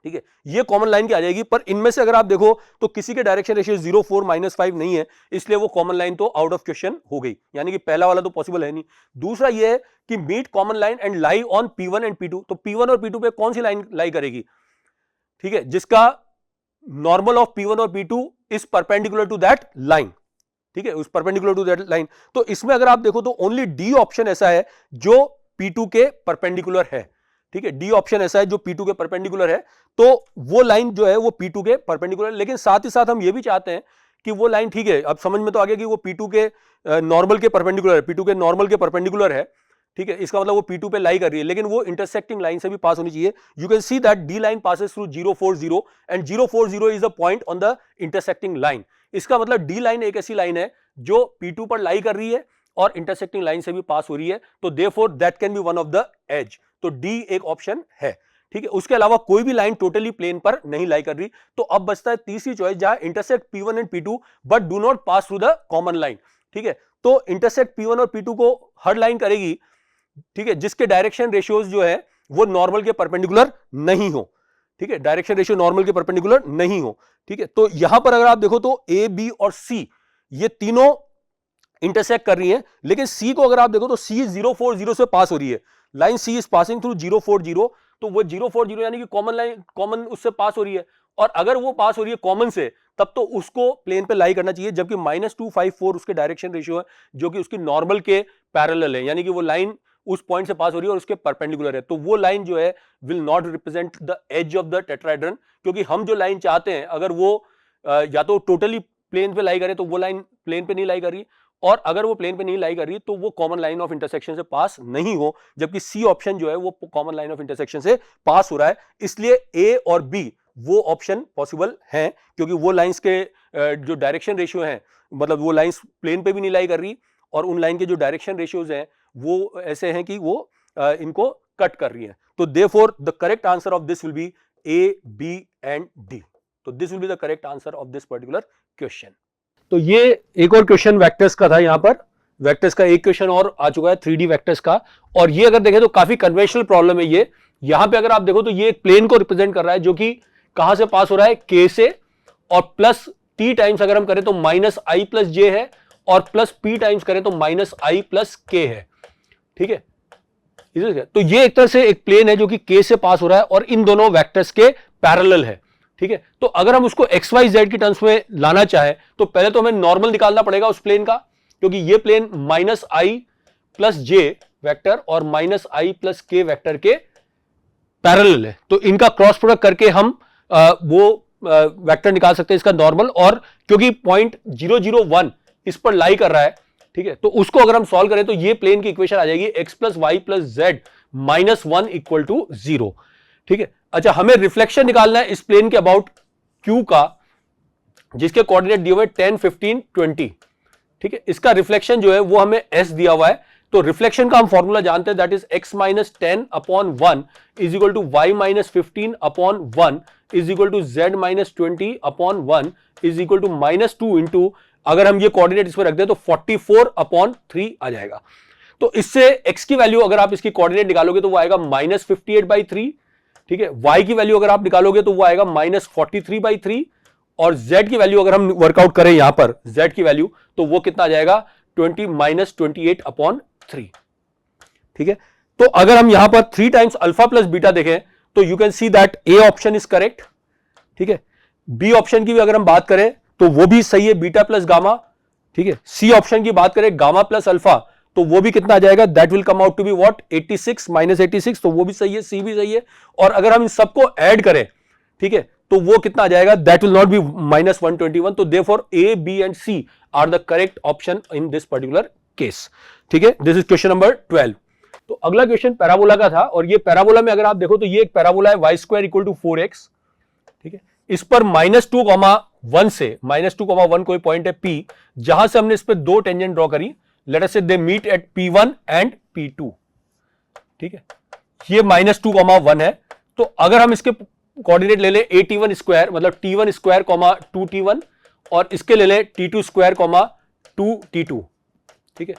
ठीक है, ये कॉमन लाइन की आ जाएगी। पर इनमें से अगर आप देखो तो किसी के डायरेक्शन रेशियो 0 4 माइनस 5 नहीं है, इसलिए वो कॉमन लाइन तो आउट ऑफ क्वेश्चन हो गई, यानी कि पहला वाला तो पॉसिबल है नहीं। दूसरा ये है कि meet common line and lie on P1 and P2। तो P1 और P2 पे कौन सी लाइन लाई करेगी? ठीक है, जिसका नॉर्मल ऑफ P1 और P2 is perpendicular to that line. ठीक है, उस परपेंडिकुलर टू दैट लाइन। तो इसमें अगर आप देखो तो ओनली डी ऑप्शन ऐसा है जो P2 के परपेंडिकुलर है। ठीक है, डी ऑप्शन ऐसा है जो P2 के परपेंडिकुलर है। तो वो लाइन जो है वो P2 के परपेंडिकुलर, लेकिन साथ ही साथ हम ये भी चाहते हैं कि वो लाइन, ठीक है अब समझ में तो आ गया कि वो P2 के नॉर्मल के परपेंडिकुलर है, P2 के नॉर्मल के परपेंडिकुलर है। ठीक है, इसका मतलब वो P2 पे लाई कर रही है, लेकिन वो इंटरसेक्टिंग लाइन से भी पास होनी चाहिए। You can see that D line passes through 0 4 0 and 0 4 0 is a point on the intersecting line. इसका मतलब डी लाइन एक ऐसी लाइन है जो P2 पर लाई कर रही है और इंटरसेक्टिंग लाइन से भी पास हो रही है। तो therefore that can be one of the edge. तो डी एक ऑप्शन है। ठीक है, उसके अलावा कोई भी लाइन टोटली प्लेन पर नहीं लाई कर रही। तो अब बचता है तीसरी चॉइस जहां intersect P1 and P2 but do not pass through the common line. ठीक है, तो इंटरसेक्ट P1 और P2 को हर लाइन करेगी, ठीक है, जिसके डायरेक्शन रेशियोज जो है वो नॉर्मल के परपेंडिकुलर नहीं हो। ठीक है, डायरेक्शन रेशियो नॉर्मल के परपेंडिकुलर नहीं हो। ठीक है, तो यहां पर अगर आप देखो तो ए बी और सी ये तीनों इंटरसेक्ट कर रही हैं, लेकिन सी को अगर आप देखो तो सी 0 4 0 से पास हो रही है। Line C is passing through 0 4 0। तो वो 0 4 0 यानी कि कॉमन लाइन, कॉमन उससे पास हो रही है, और अगर वो पास हो रही है कॉमन से तब तो उसको प्लेन पे लाई करना चाहिए, जबकि -2 5 4 उसके डायरेक्शन रेशियो है जो कि उसकी नॉर्मल के पैरेलल है, यानी कि वो लाइन उस पॉइंट से पास हो रही है और उसके परपेंडिकुलर है। तो वो लाइन जो है will not represent the edge of the tetrahedron, क्योंकि हम जो लाइन चाहते हैं अगर वो या तो टोटली प्लेन पे लाई करे तो वो लाइन प्लेन पे नहीं लाई कर रही, और अगर वो प्लेन पे नहीं लाई कर रही तो वो कॉमन लाइन ऑफ इंटरसेक्शन से पास नहीं हो, जबकि सी ऑप्शन जो है वो कॉमन लाइन ऑफ इंटरसेक्शन से पास हो रहा है। इसलिए ए और बी वो ऑप्शन पॉसिबल हैं, क्योंकि वो लाइंस के जो डायरेक्शन रेशियो हैं, मतलब वो लाइंस प्लेन पे भी नहीं लाई कर रही और उन लाइन के जो डायरेक्शन रेशियोज हैं वो ऐसे हैं कि वो इनको कट कर रही हैं। तो therefore the correct answer of this will be A B and D. तो this will be the correct answer of this particular question. तो ये एक और क्वेश्चन वेक्टर्स का था। यहां पर वेक्टर्स का एक क्वेश्चन और आ चुका है 3D वेक्टर्स का, और ये अगर देखें तो काफी कन्वेंशनल प्रॉब्लम है ये। यहां पे अगर आप देखो तो ये एक प्लेन को रिप्रेजेंट कर रहा है जो कि कहां से पास हो रहा है, के से, और प्लस टी टाइम्स अगर हम करें तो -i प्लस जे है, और प्लस p टाइम्स करें तो -i प्लस k है। ठीक है, तो ये एक तरह से एक प्लेन है जो कि k से पास हो रहा है और इन दोनों वेक्टर्स के पैरेलल है। ठीक है, तो अगर हम उसको एक्स वाई जेड की टर्म्स में लाना चाहे तो पहले तो हमें नॉर्मल निकालना पड़ेगा उस प्लेन का, क्योंकि ये plane -i plus J vector और -i प्लस k वेक्टर के पैरेलल है। तो इनका क्रॉस प्रोडक्ट करके हम वो वेक्टर निकाल सकते हैं इसका नॉर्मल, और क्योंकि पॉइंट 0 0 1 इस पर लाई कर रहा है, ठीक है, तो उसको अगर हम सॉल्व करें तो ये प्लेन की इक्वेशन आ जाएगी x plus Y plus Z -1 equal to 0। ठीक है, अच्छा हमें रिफ्लेक्शन निकालना है इस प्लेन के अबाउट q का, जिसके कोऑर्डिनेट दिए हुए 10 15 20। ठीक है, इसका रिफ्लेक्शन जो है वो हमें s दिया हुआ है। तो रिफ्लेक्शन का हम फॉर्मूला जानते हैं, that is x minus 10 upon 1 is equal to y minus 15 upon 1 is equal to z minus 20 upon 1 is equal to -2 into, अगर हम ये कोऑर्डिनेट इस पर रख दें तो 44 अपॉन 3 आ जाएगा। तो इससे x की वैल्यू अगर आप इसकी कोऑर्डिनेट निकालोगे तो वो आएगा -58/3। ठीक है, y की वैल्यू अगर आप निकालोगे तो वो आएगा -43/3, और z की वैल्यू अगर हम वर्कआउट करें यहां पर z की वैल्यू तो वो कितना आ जाएगा 28 अपॉन 3। ठीक है, तो अगर हम यहां पर 3 टाइम्स अल्फा प्लस बीटा देखें तो you can see that A option is correct. ठीक है। बी ऑप्शन की भी अगर हम बात करें तो वो भी सही है, बीटा प्लस गामा, ठीक है। सी ऑप्शन की बात करें गामा प्लस अल्फा, तो वो भी कितना आ जाएगा, that will come out to be what 86 minus 86, तो वो भी सही है, सी भी सही है। और अगर हम इन सबको ऐड करें, ठीक है, तो वो कितना आ जाएगा, that will not be minus 121। तो therefore A, B and C are the correct option in this particular case, ठीक है। This is question number 12। तो अगला क्वेश्चन पैराबोला का था, और ये पैराबोला में अगर आप देखो तो ये एक पैराबोला है Y square equal to 4x, ठीक है। इस पर -2,1 से -2,1 कोई पॉइंट है P, जहां से हमने इस पर दो टेंजेंट ड्रॉ करी, लेट अस से they meet at P1 and P2, ठीक है। ये -2,1 है। तो अगर हम इसके कोऑर्डिनेट ले लें AT1 स्क्वायर मतलब T1 स्क्वायर 2T1, और इसके ले लें T2 स्क्वायर 2T2, ठीक है।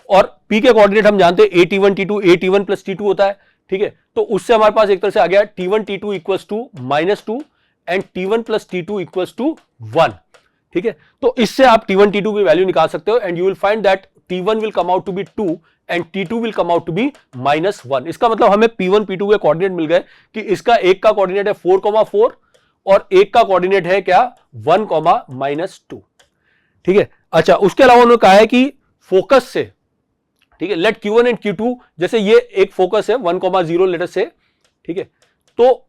और P के कोऑर्डिनेट हम जानते हैं AT1 T2, AT1 plus T2 होता है, ठीक है। तो उससे हमारे पास एक तरह से आ गया T1 T2 equals to -2 and T1 plus T2 equals to 1, ठीक है। तो इससे आप T1 T2 की वैल्यू निकाल सकते हो, and you will find that T1 will come out to be 2 and T2 will come out to be -1। इसका मतलब हमें P1 P2 के कोऑर्डिनेट मिल गए कि इसका एक का कोऑर्डिनेट है 4,4 और एक का कोऑर्डिनेट है क्या 1, -2, ठीक है। अच्छा, उसके अलावा उन्होंने कहा है कि फोकस से, ठीक है, लेट Q1 एंड Q2, जैसे ये एक फोकस है 1,0 लेटर से, ठीक है। तो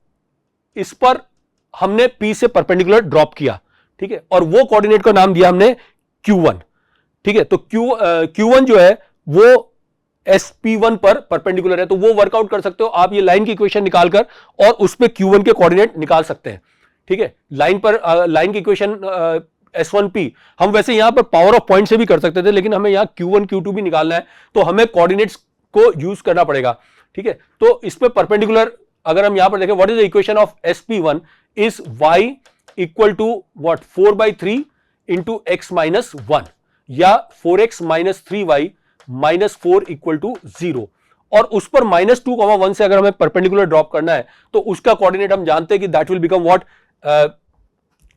इस पर हमने P से परपेंडिकुलर ड्रॉप किया, ठीक है, और वो कोऑर्डिनेट का नाम दिया हमने Q1, ठीक है। तो Q1 जो है वो SP1 पर परपेंडिकुलर है, तो वो वर्कआउट कर सकते हो आप, ये लाइन की इक्वेशन निकालकर और उस पे Q1 के कोऑर्डिनेट निकाल सकते हैं, ठीक है। लाइन पर लाइन की इक्वेशन S1P हम वैसे यहां पर पावर ऑफ पॉइंट से भी कर सकते थे, लेकिन हमें यहां Q1 Q2 भी निकालना है, तो हमें कोऑर्डिनेट्स को यूज करना पड़ेगा, ठीक है। तो इस पे परपेंडिकुलर अगर हम यहां पर देखें, what is the equation of SP1 is y equal to what 4/3 into x minus 1, या 4x minus 3y minus 4 equal to 0। और उस पर -2,1 से अगर हमें परपेंडिकुलर ड्रॉप करना है, तो उसका कोऑर्डिनेट हम जानते हैं कि that will become what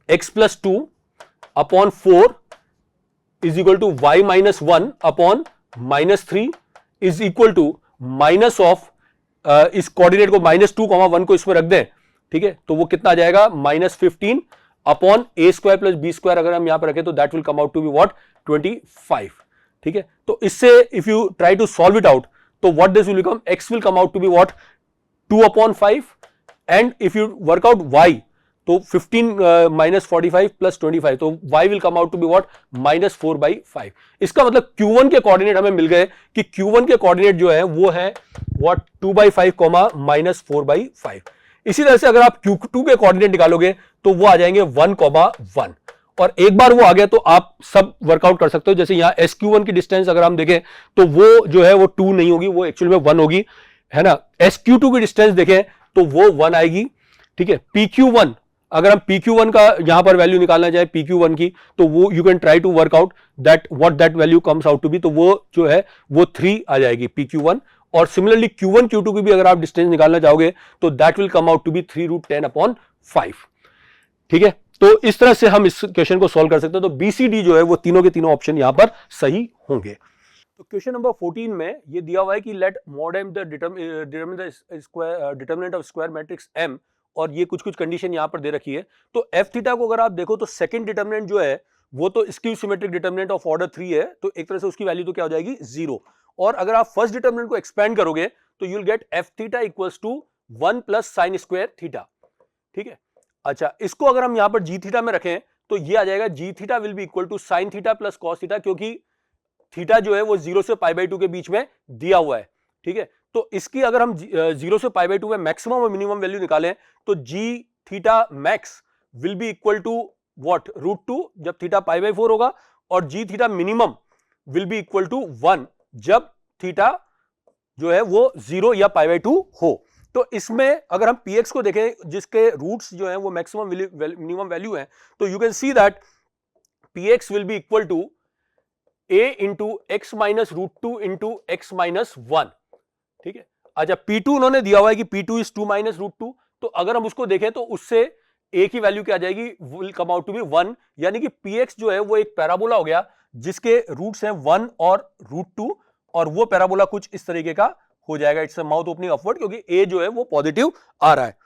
x plus 2 upon 4 is equal to y minus 1 upon -3 is equal to minus of इस कोऑर्डिनेट को -2,1 को इसमें रख दें, ठीक है। तो वो कितना आ जाएगा -15 upon a square plus b square, अगर हम यहां पर रखें तो that will come out to be what 25, ठीक है। तो इससे if you try to solve it out, तो what this will become, x will come out to be what 2/5, and if you work out y, तो 15 माइनस 45 प्लस 25, तो y will come out to be what -4/5। इसका मतलब Q1 के कोऑर्डिनेट हमें मिल गए कि Q1 के कोऑर्डिनेट जो है वो है व्हाट 2/5, -4/5। इसी तरह से अगर आप Q2 के कोऑर्डिनेट निकालोगे तो वो आ जाएंगे 1,1, और एक बार वो आ गया तो आप सब वर्कआउट कर सकते हो। जैसे यहां SQ1 की डिस्टेंस अगर हम देखें तो वो जो है वो 2 नहीं होगी, वो एक्चुअली में 1 होगी, है ना। SQ2 की डिस्टेंस देखें तो वो 1 आएगी, ठीक है। PQ1 अगर हम PQ1 का यहां पर वैल्यू निकालना चाहे PQ1 की, तो वो you can try to work out that what that value comes out to be, तो वो जो है वो 3 आ जाएगी PQ1। और सिमिलरली Q1 Q2 की भी अगर आप डिस्टेंस निकालना चाहोगे तो that will come out to be 3√10/5, ठीक है। तो इस तरह से हम इस क्वेश्चन को सॉल्व कर सकते हैं। तो BCD जो है वो तीनों के तीनों ऑप्शन यहां पर सही होंगे। तो क्वेश्चन नंबर 14 में ये दिया हुआ है कि let mod m the determine the square determinant of square matrix M, और ये कुछ कंडीशन यहां पर दे रखी है। तो f थीटा को अगर आप देखो तो सेकंड डिटरमिनेंट जो है वो तो skew symmetric determinant of order 3 है, तो एक तरह से उसकी वैल्यू तो क्या हो जाएगी 0। और अगर आप फर्स्ट डिटरमिनेंट को एक्सपेंड करोगे तो you will get f theta equals to 1 plus sine square theta, ठीक है। अच्छा, इसको अगर हम यहां पर g थीटा में रखें तो ये आ जाएगा g theta will be equal to sine theta plus cos theta, क्योंकि थीटा जो है वो 0 से π/2 के बीच में दिया हुआ है, ठीक है। तो इसकी अगर हम 0 से π/2 में मैक्सिमम और मिनिमम वैल्यू निकालें तो g theta max will be equal to what √2 जब थीटा π/4 होगा, और g theta minimum will be equal to 1 जब थीटा जो है वो 0 या π/2 हो। तो इसमें अगर हम px को देखें जिसके रूट्स जो हैं वो मैक्सिमम मिनिमम वैल्यू है, तो you can see that px will be equal to a into X minus √2 into X minus 1, ठीक है। अच्छा, P2 उन्होंने दिया हुआ है कि P2 इज 2 माइनस √2, तो अगर हम उसको देखें तो उससे a की वैल्यू क्या आ जाएगी, will come out to be 1, यानी कि px जो है वो एक पैराबोला हो गया जिसके रूट्स हैं 1 और √2, और वो पैराबोला कुछ इस तरीके का हो जाएगा, it's a mouth opening upward, क्योंकि a जो है वो पॉजिटिव आ रहा है,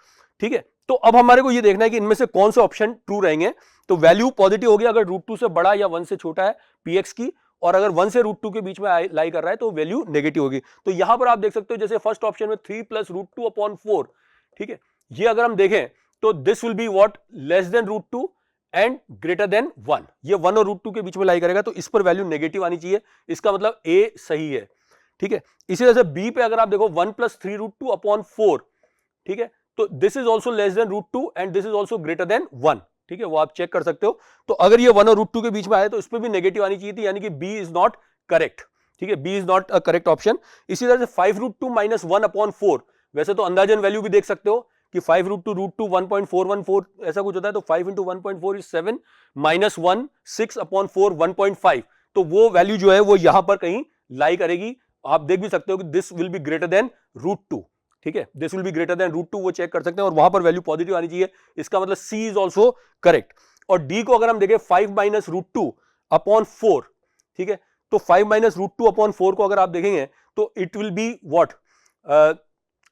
ठीक है। तो अब हमारे को ये देखना है कि इनमें से कौन से ऑप्शन ट्रू रहेंगे। तो वैल्यू पॉजिटिव होगी अगर √2 से बड़ा या 1 से छोटा है px की, और अगर 1 से √2 के बीच में लाई कर रहा है तो वैल्यू नेगेटिव होगी। तो यहां पर आप देख सकते हो जैसे फर्स्ट ऑप्शन में 3 + √2/4, ठीक है, ये अगर हम देखें तो this will be what, less than √2 and greater than 1। ये 1 और √2 के बीच में लाई करेगा, तो इस पर वैल्यू नेगेटिव आनी चाहिए, इसका मतलब A सही है, ठीक है। इसी तरह से B पे अगर आप देखो 1 + 3√2/4, ठीक है, तो this is also less than √2 and this is also greater than 1, ठीक है, वो आप चेक कर सकते हो। तो अगर ये 1 और √2 के बीच में आए तो इस पर भी नेगेटिव आनी चाहिए थी, यानी कि B इज नॉट करेक्ट, ठीक है, B is not a correct option. इसी तरह से 5√2 - 1/4, वैसे तो अंदाजन वैल्यू भी देख सकते हो कि 5√2 √2 1.414 ऐसा कुछ होता है, तो 5 × 1.4 इज 7 - 1 6/4 1.5, तो वो वैल्यू जो है वो यहां पर कहीं लाई करेगी। आप देख भी सकते हो कि this will be greater than √2, ठीक है, this will be greater than √2, वो चेक कर सकते हैं, और वहां पर वैल्यू पॉजिटिव आनी चाहिए, इसका मतलब C इज ऑल्सो करेक्ट। और D को अगर हम देखें 5 - √2/4, ठीक है, तो 5 - √2/4 को अगर आप देखेंगे तो it will be what,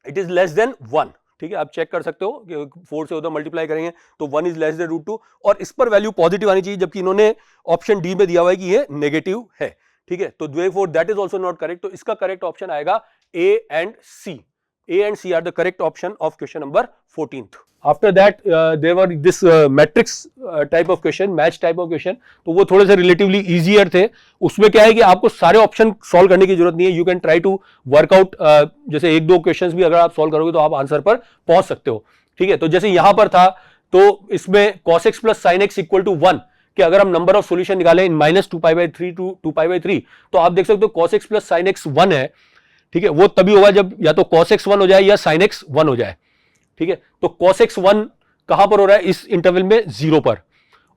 it is less than 1, ठीक है, आप चेक कर सकते हो कि 4 से उधर मल्टीप्लाई करेंगे तो 1 इज लेस देन √2, और इस पर वैल्यू पॉजिटिव आनी चाहिए, जबकि इन्होंने ऑप्शन डी में दिया हुआ है कि ये नेगेटिव है, ठीक है, तो therefore that is also not correct. तो इसका करेक्ट ऑप्शन आएगा A and C. A and C are the correct option of question number 14th. After that there were this matrix type of question, match type of question, तो वो थोड़े से रिलेटिवली इजियर थे। उसमें क्या है कि आपको सारे ऑप्शन सॉल्व करने की जरूरत नहीं है, you can try to work out, जैसे 1-2 क्वेश्चंस भी अगर आप सॉल्व करोगे तो आप आंसर पर पहुंच सकते हो, ठीक है। तो जैसे यहां पर था, तो इसमें cos x + sin x = 1 कि अगर हम नंबर ऑफ सॉल्यूशन निकालें in -2π/3 to 2π/3, तो आप देख सकते हो cos x + sin x 1 है, ठीक है, वो तभी होगा जब या तो cos x 1 हो जाए या sin x 1 हो जाए, ठीक है। तो cos x 1 कहां पर हो रहा है, इस इंटरवल में 0 पर,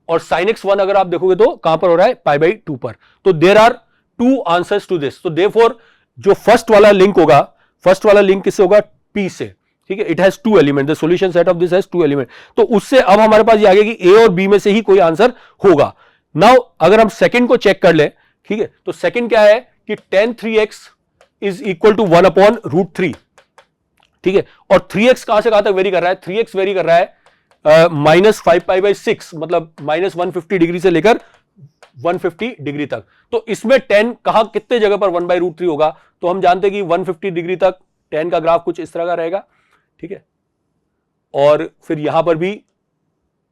और sin x 1 अगर आप देखोगे तो कहां पर हो रहा है, π/2 पर। तो there are 2 answers to this. तो देयरफॉर जो फर्स्ट वाला लिंक होगा, फर्स्ट वाला लिंक किससे होगा, P से, ठीक है, it has 2 element, the solution set of this has 2 element. तो उससे अब हमारे पास ये आ गया कि A और B में से ही कोई आंसर होगा। नाउ अगर हम सेकंड को चेक कर ले, ठीक है, तो सेकंड क्या है कि tan 3x is equal to 1/√3, ठीक है, और 3x कहां से कहां तक वेरी कर रहा है, 3x वेरी कर रहा है -5π/6, मतलब -150 डिग्री से लेकर 150 डिग्री तक। तो इसमें tan कहां कितने जगह पर 1/√3 होगा, तो हम जानते हैं कि 150 डिग्री तक tan का ग्राफ कुछ इस तरह का रहेगा, ठीक है, और फिर यहां पर भी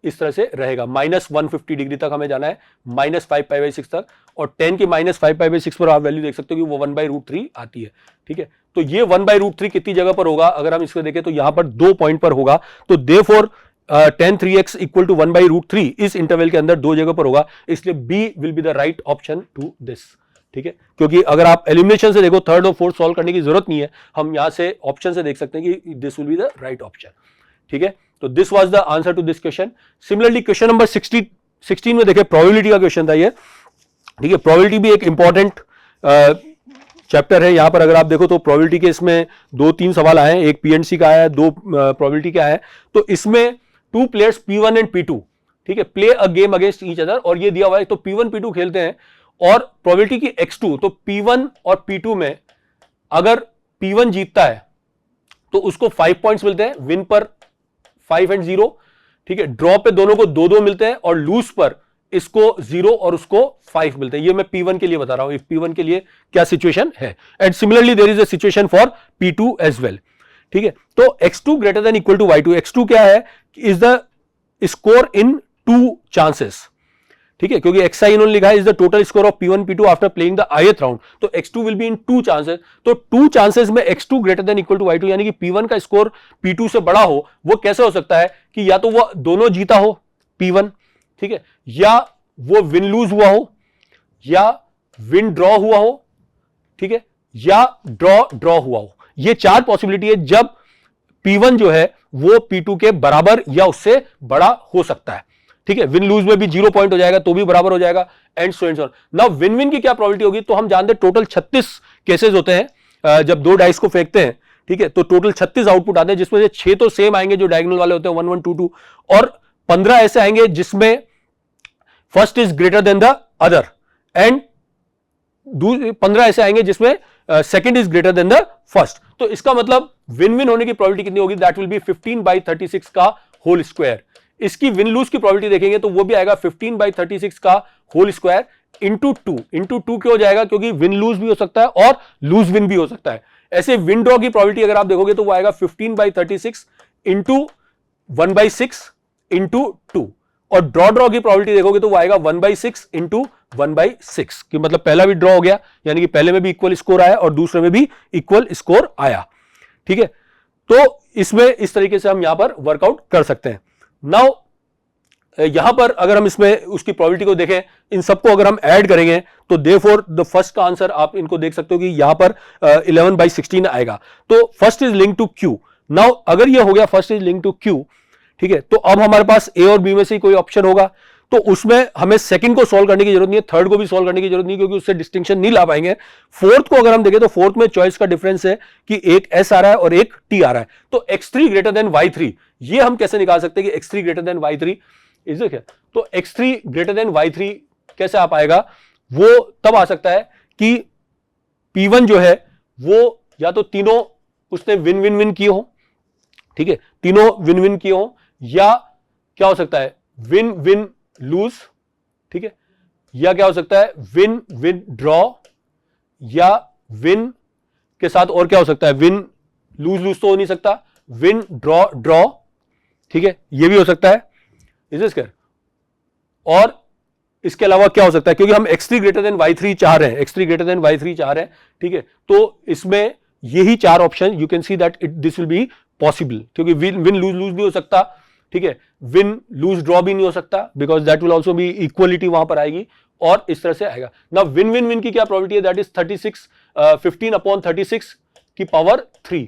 इस तरह से रहेगा, -150 डिग्री तक हमें जाना है, -5π/6 तक, और tan के -5π/6 पर आप वैल्यू देख सकते हो कि वो 1/√3 आती है, ठीक है। तो ये 1/√3 कितनी जगह पर होगा, अगर हम इसको देखें तो यहां पर 2 पॉइंट पर होगा। तो देयरफॉर tan 3x = 1/√3 इस इंटरवल के अंदर 2 जगह पर होगा, इसलिए B will be the right option to this, ठीक है। क्योंकि अगर आप एलिमिनेशन से देखो, थर्ड और फोर्थ सॉल्व करने की जरूरत नहीं है, हम यहां से ऑप्शन से देख सकते हैं कि this will be the right option, ठीक है। तो this was the answer to this question. Similarly question number 16 में देखें, प्रोबेबिलिटी का क्वेश्चन था ये, ठीक है। प्रोबेबिलिटी भी एक इंपॉर्टेंट चैप्टर है। यहां पर अगर आप देखो तो प्रोबेबिलिटी के इसमें 2-3 सवाल आए हैं, एक P&C का आया है, 2 प्रोबेबिलिटी का है। तो इसमें 2 प्लेयर्स P1 एंड P2, ठीक है, play a game against each other, और ये दिया हुआ है तो P1 P2 खेलते हैं, और प्रोबेबिलिटी की x2, तो P1 और P2 में अगर P1 जीतता है तो उसको 5 पॉइंट्स मिलते हैं, विन पर 5 and 0, ठीक है, ड्रॉ पे दोनों को 2-2 मिलते हैं, और लूज पर इसको 0 और उसको 5 मिलते हैं। ये मैं P1 के लिए बता रहा हूं, P1 के लिए क्या सिचुएशन है, and similarly there is a situation for P2 as well, ठीक है। तो x2 greater than equal to y2, x2 क्या है, is the score in 2 chances, ठीक है, क्योंकि xi इन्होंने लिखा है is the total score of P1 P2 after playing the ith round, तो x2 will be in 2 chances. तो 2 चांसेस में x2 greater than equal to y2, यानी कि P1 का स्कोर P2 से बड़ा हो, वो कैसे हो सकता है कि या तो वो दोनों जीता हो P1, ठीक है, या वो विन लूज हुआ हो, या विन ड्रॉ हुआ हो, ठीक है, या ड्रॉ हुआ हो। ये 4 पॉसिबिलिटी है जब P1 जो है वो P2 के बराबर या उससे बड़ा हो सकता है, ठीक है। विन लूज में भी 0 पॉइंट हो जाएगा तो भी बराबर हो जाएगा, and so and so on. Now win win की क्या प्रोबेबिलिटी होगी, तो हम जानते हैं टोटल 36 केसेस होते हैं जब 2 डाइस को फेंकते हैं, ठीक है, तो टोटल 36 आउटपुट आते हैं, जिसमें से 6 तो सेम आएंगे जो डायगोनल वाले होते हैं 1 1 2 2, और 15 ऐसे आएंगे जिसमें first is greater then the other, and 15 ऐसे आएंगे जिसमें second is greater then the first. तो इसका मतलब विन विन होने की प्रोबेबिलिटी कितनी होगी, दैट विल बी 15/36 का होल स्क्वायर। इसकी विन लूज की प्रोबेबिलिटी देखेंगे तो वो भी आएगा 15/36 का होल स्क्वायर इंटू 2। इंटू 2 क्यों हो जाएगा? क्योंकि विन लूज भी हो सकता है और लूज विन भी हो सकता है। ऐसे विन ड्रॉ की प्रोबेबिलिटी अगर आप देखोगे तो वो आएगा 15/36 इंटू 1/6 इंटू 2, और ड्रॉ की प्रोबेबिलिटी देखोगे तो वो आएगा 1/6 इंटू 1/6, कि मतलब पहला भी ड्रॉ हो गया, यानी कि पहले में भी इक्वल स्कोर आया और दूसरे में भी इक्वल स्कोर आया। ठीक है, तो इसमें इस तरीके से हम यहां पर वर्कआउट कर सकते हैं। नाउ यहां पर अगर हम इसमें उसकी प्रोबेबिलिटी को देखें, इन सबको अगर हम ऐड करेंगे तो देयरफॉर द फर्स्ट का आंसर आप इनको देख सकते हो कि यहां पर 11/16 आएगा। तो first is link to Q. Now अगर ये हो गया first is link to Q, ठीक है, तो अब हमारे पास ए और बी में से कोई ऑप्शन होगा, तो उसमें हमें सेकंड को सॉल्व करने की जरूरत नहीं है, थर्ड को भी सॉल्व करने की जरूरत नहीं, क्योंकि उससे डिस्टिंक्शन नहीं ला पाएंगे। फोर्थ को अगर हम देखें तो फोर्थ में चॉइस का डिफरेंस है कि एक एस आ रहा है और एक टी आ रहा है, तो x3 ग्रेटर देन y3, ये हम कैसे निकाल सकते हैं कि x3 greater than y3 is it. तो x3 ग्रेटर देन y3 कैसे आ पाएगा? वो तब आ सकता है कि P1 जो है वो या तो तीनों उसने विन विन विन किए हो, ठीक है, तीनों विन विन किए हो, या क्या हो सकता है विन विन लूज, ठीक है, या क्या हो सकता है विन विन ड्रॉ, या विन के साथ और क्या हो सकता है, विन लूज लूज तो हो नहीं सकता, विन ड्रॉ ड्रॉ, ठीक है, ये भी हो सकता है, इज दिस क्लियर? और इसके अलावा क्या हो सकता है, क्योंकि हम x3 ग्रेटर देन y3 चाह रहे हैं, x3 ग्रेटर देन y3 चाह रहे हैं, ठीक है, तो इसमें यही चार option you can see that this will be possible, क्योंकि विन लूज लूज भी हो सकता, ठीक है, विन लूज ड्रॉ भी नहीं हो सकता, because that will also be equality वहां पर आएगी, और इस तरह से आएगा ना। विन विन विन की क्या प्रोबेबिलिटी है? दैट इज 36 15/36 की पावर 3,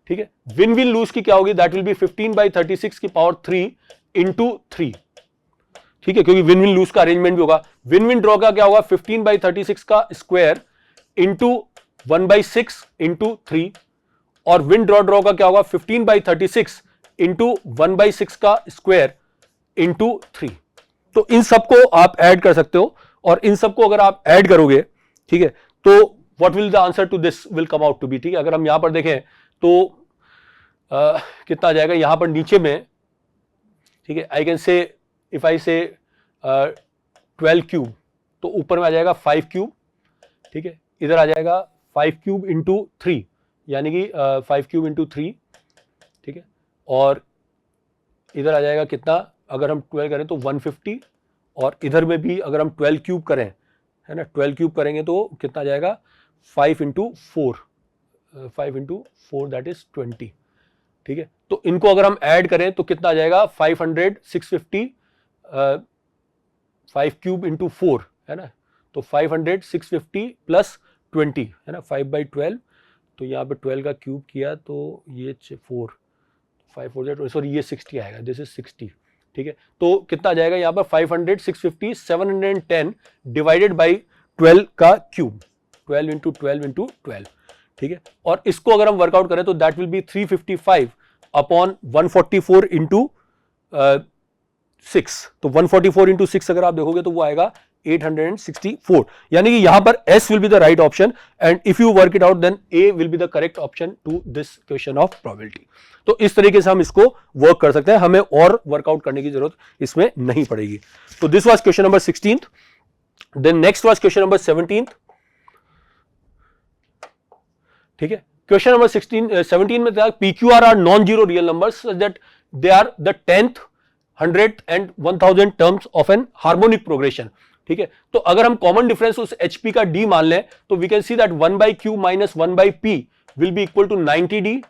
ठीक है। विन विन लूज की क्या होगी? दैट विल बी 15/36 की पावर 3 इंटू 3, ठीक है, क्योंकि विन विन लूज का अरेंजमेंट भी होगा। विन विन ड्रॉ का क्या होगा? 15/36 का स्क्वायर इंटू 1/6 इंटू 3, और विन ड्रॉ ड्रॉ का क्या होगा? 15/36 इंटू 1/6 का स्क्वायर इंटू 3। तो इन सबको आप ऐड कर सकते हो, और इन सबको अगर आप ऐड करोगे, ठीक है, तो what will the answer to this will come out to be, ठीक है। अगर हम यहां पर देखें तो कितना आ जाएगा यहां पर नीचे में, ठीक है, I can say if I से 12 क्यूब, तो ऊपर में आ जाएगा 5 क्यूब, ठीक है, इधर आ जाएगा 5 क्यूब इंटू 3, यानी कि 5 क्यूब इंटू 3, ठीक है, और इधर आ जाएगा कितना, अगर हम 12 करें तो 150, और इधर में भी अगर हम 12 क्यूब करें, है ना, 12 क्यूब करेंगे तो कितना आ जाएगा 5 इंटू 4, 5 इंटू 4 दैट इज 20, ठीक है। तो इनको अगर हम ऐड करें तो कितना आ जाएगा 500 650, 5 क्यूब इंटू 4, है ना, तो 500 650 प्लस 20, है ना, 5/12, तो यहाँ पे 12 का क्यूब किया तो ये 4 5 4 सॉरी ये 60 आएगा, दिस इज 60, ठीक है। तो कितना आ जाएगा यहाँ पर 500 650 710 डिवाइडेड बाई 12 का क्यूब, 12 इंटू 12 इंटू 12, ठीक है। और इसको अगर हम वर्कआउट करें तो that will B 355 upon 144 into 6, तो 144 इंटू 6 अगर आप देखोगे तो वो आएगा 864, यानी कि यहां पर S will be the right option, and if you work it out then A will be the correct option to this question of probability. तो इस तरीके से हम इसको वर्क कर सकते हैं, हमें और वर्कआउट करने की जरूरत इसमें नहीं पड़ेगी। तो this was question number 16th, then next was question number 17th, ठीक है। क्वेश्चन नंबर 17 में था PQR are non zero real numbers that they are the 10th 100th and 1000 terms of an harmonic progression, ठीक है। तो अगर हम कॉमन डिफरेंस उस HP का D मान लें तो we can see that 1/Q minus 1/P will be equal to 90D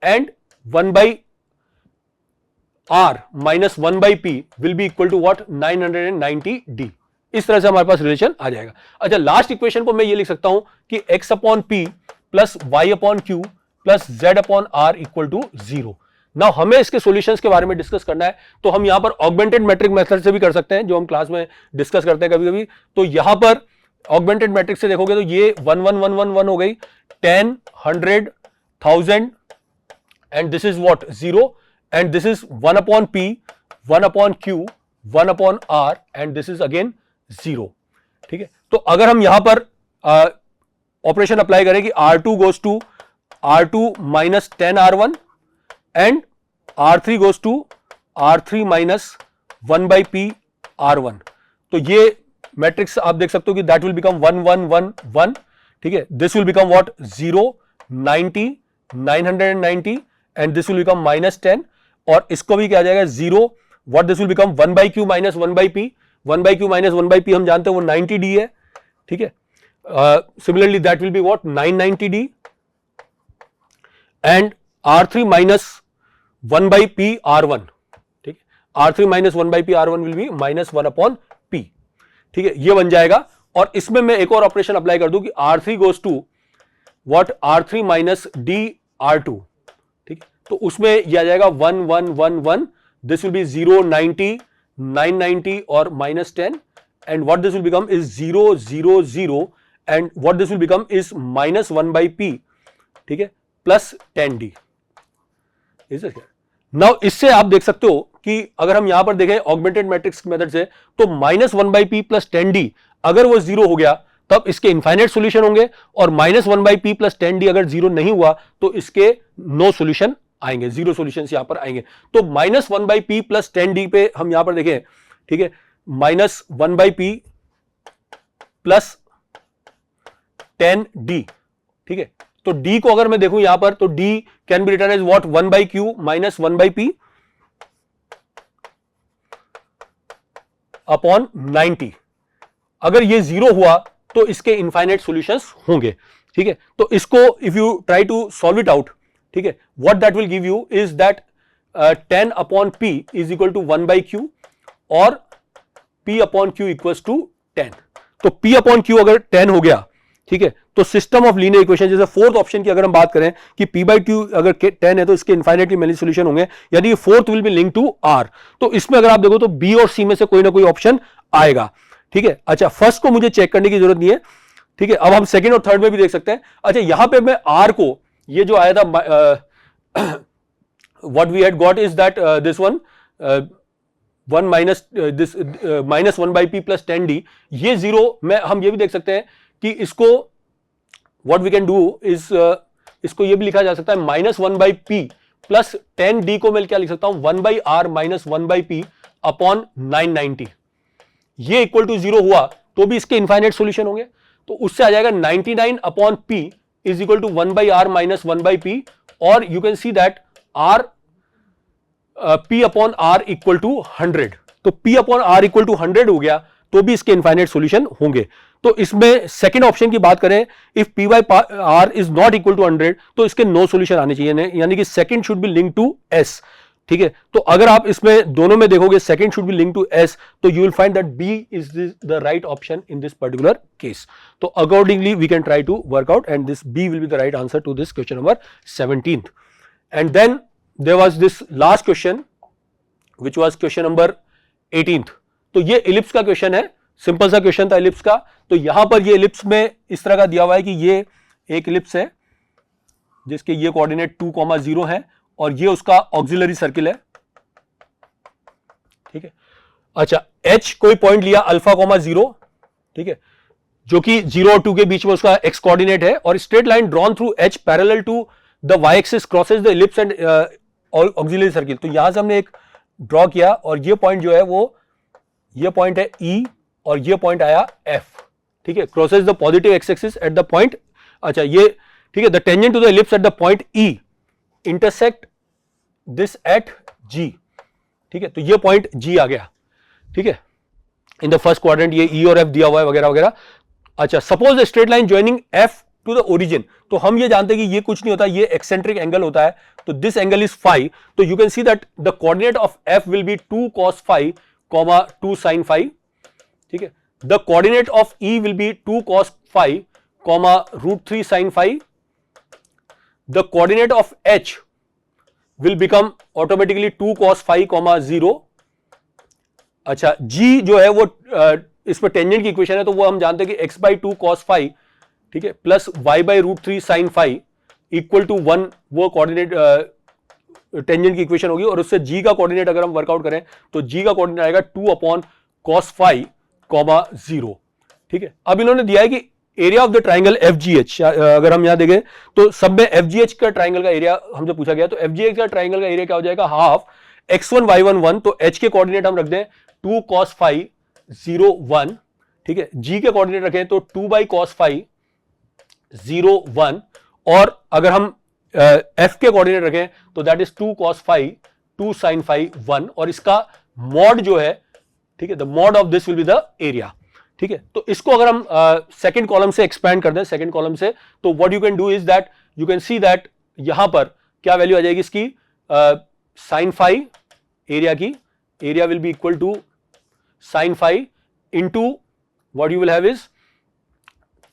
and 1/R minus 1/P will be equal to what 990D। इस तरह से हमारे पास रिलेशन आ जाएगा। अच्छा, लास्ट इक्वेशन को मैं ये लिख सकता हूं कि x upon P plus y upon Q plus z upon R equal to 0। Now हमें इसके सॉल्यूशंस के बारे में डिस्कस करना है, तो हम यहां पर ऑगमेंटेड मैट्रिक मेथड से भी कर सकते हैं, जो हम क्लास में डिस्कस करते हैं कभी कभी। तो यहां पर ऑगमेंटेड मैट्रिक से देखोगे तो ये 1 1 1 1 1 हो गई, 10 100 1000 and this is what 0, and this is 1 upon P 1 upon Q 1 upon R and this is again 0, ठीक है। तो अगर हम यहां पर ऑपरेशन अप्लाई करें कि R2 goes to R2 minus 10 R1 and R3 goes to R3 minus 1 by P R1। तो ये मैट्रिक्स आप देख सकते हो कि दैट विल बिकम 1 1 1 1, ठीक है। This will become what 0 90 990 and this will become -10, और इसको भी क्या आ जाएगा 0, what this will become 1 by Q minus 1 by P। 1 by Q minus 1 by P हम जानते हैं वो 90D है, ठीक है। Similarly that will be what 990D and R3 minus 1 by P R1, ठीक है। R3 minus 1 by P R1 will be -1 upon P, ठीक है। ये बन जाएगा, और इसमें मैं एक और ऑपरेशन अप्लाई कर दूं कि R3 goes to what R3 minus D R2, ठीक है। तो उसमें यह आ जाएगा 1 1 1 1, दिस विल बी 0 90 990 और -10, and what this will become is 0 0 0, and what this will become is -1 by P, ठीक है, प्लस 10D। नाउ इससे आप देख सकते हो कि अगर हम यहां पर देखें ऑगमेंटेड मैट्रिक्स मेथड से, तो -1 by P प्लस 10D अगर वो 0 हो गया तब इसके इनफाइनाइट सॉल्यूशन होंगे, और -1 by P प्लस 10D अगर 0 नहीं हुआ तो इसके नो सॉल्यूशन आएंगे, जीरो सॉल्यूशन यहां पर आएंगे। तो -1 by P प्लस 10D पे हम यहां पर देखें, ठीक है, -1 by P प्लस 10D, ठीक है। तो D को अगर मैं देखूं यहां पर, तो D can be written as what 1 by Q minus 1 by P upon 90। अगर ये 0 हुआ तो इसके इनफाइनाइट सॉल्यूशंस होंगे, ठीक है। तो इसको if you try to solve it out, ठीक है, what that will give you is that 10 upon P is equal to 1 by Q और P upon Q equals to 10। तो P अपॉन Q अगर 10 हो गया, ठीक है, तो सिस्टम ऑफ लीनियर इक्वेशन, जैसे फोर्थ ऑप्शन की अगर हम बात करें कि P by Q अगर 10 है तो इसके इनफाइनाइटली मेनी सॉल्यूशन होंगे, यानी fourth will be link to R। तो इसमें अगर आप देखो तो B और C में से कोई ना कोई ऑप्शन आएगा, ठीक है। अच्छा, फर्स्ट को मुझे चेक करने की जरूरत नहीं है, ठीक है। अब हम सेकंड और थर्ड में भी देख सकते हैं। अच्छा, यहां पे मैं R को, ये जो आया था what we had got is that this one 1 minus this -1 by P plus 10D, ये 0 में हम ये भी देख सकते हैं कि इसको what we can do is इसको ये भी लिखा जा सकता है -1 by P प्लस 10D को मैं क्या लिख सकता हूं 1 by R minus 1 by P upon 990। ये इक्वल टू 0 हुआ तो भी इसके इनफाइनाइट सॉल्यूशन होंगे, तो उससे आ जाएगा 99 upon P is equal to 1 by R minus 1 by P, और you can see that R P upon R equal to 100। तो P upon R equal to 100 हो गया तो भी इसके इनफाइनाइट सॉल्यूशन होंगे। तो इसमें सेकंड ऑप्शन की बात करें, if P by R is not equal to 100 तो इसके नो सॉल्यूशन आने चाहिए, यानी कि second should be link to S, ठीक है। तो अगर आप इसमें दोनों में देखोगे second should be link to S, तो you will find that B is the right option in this particular case. तो accordingly we can try to work out, and this B will be the right answer to this question number 17th। And then there was this last question which was question number 18th। तो ये इलिप्स का क्वेश्चन है, सिंपल सा क्वेश्चन था इलिप्स का। तो यहां पर ये इलिप्स में इस तरह का दिया हुआ है कि ये एक इलिप्स है जिसके ये कोऑर्डिनेट 2,0 है, और ये उसका ऑक्सिलरी सर्किल है, ठीक है। अच्छा, H कोई पॉइंट लिया अल्फा 0, ठीक है, जो कि 0 और 2 के बीच में उसका x कोऑर्डिनेट है, और straight line drawn through H parallel to the y axis crosses the ellipse and auxiliary circle. तो यहां से हमने एक ड्रॉ किया, और ये पॉइंट जो है वो ये पॉइंट है E, और ये पॉइंट आया F, ठीक है, crosses the positive x axis at the point. अच्छा, ये ठीक है, the tangent to the ellipse at the point E intersect this at G, ठीक है। तो ये पॉइंट G आ गया, ठीक है, इन द फर्स्ट क्वाड्रेंट। ये E और F दिया हुआ है वगैरह वगैरह। अच्छा, suppose the straight line joining F to the origin, तो हम ये जानते हैं कि ये कुछ नहीं होता, ये एक्सेंट्रिक एंगल होता है, तो दिस एंगल इज फाई। तो you can see that the coordinate of F will be 2 cos phi, 2 sin phi, ठीक है। The coordinate of E will be 2 cos phi, √3 sin phi. The coordinate of H will become automatically 2 cos phi, 0. अच्छा, G जो है वो इस पर टेंजेंट की इक्वेशन है, तो वो हम जानते हैं कि x by 2 cos phi, ठीक है, plus y by √3 sin phi equal to 1, वो कोऑर्डिनेट टेंजेंट की इक्वेशन होगी। और उससे G का कोऑर्डिनेट अगर हम वर्कआउट करें तो G का कोऑर्डिनेट आएगा 2 अपॉन cos phi, 0, ठीक है। अब इन्होंने दिया है कि area of the triangle FGH, अगर हम यहां देखें तो सब में FGH का ट्राइंगल का एरिया हमसे पूछा गया, तो FGH का ट्राइंगल का एरिया क्या हो जाएगा, हाफ x1 y1 1, तो h के कोऑर्डिनेट हम रख दें 2 cos phi 0 1, ठीक है। g के कोऑर्डिनेट रखें तो 2 by cos phi 0 1, और अगर हम f के कोऑर्डिनेट रखें तो that is 2 cos phi 2 sin phi 1, और इसका मॉड जो है, ठीक है, the mod of this will be the area, ठीक है। तो इसको अगर हम सेकंड कॉलम से एक्सपैंड कर दें, सेकंड कॉलम से, तो what you can do is that you can see that यहां पर क्या वैल्यू आ जाएगी इसकी, साइन फाई एरिया की, area will be equal to sine phi into what you will have is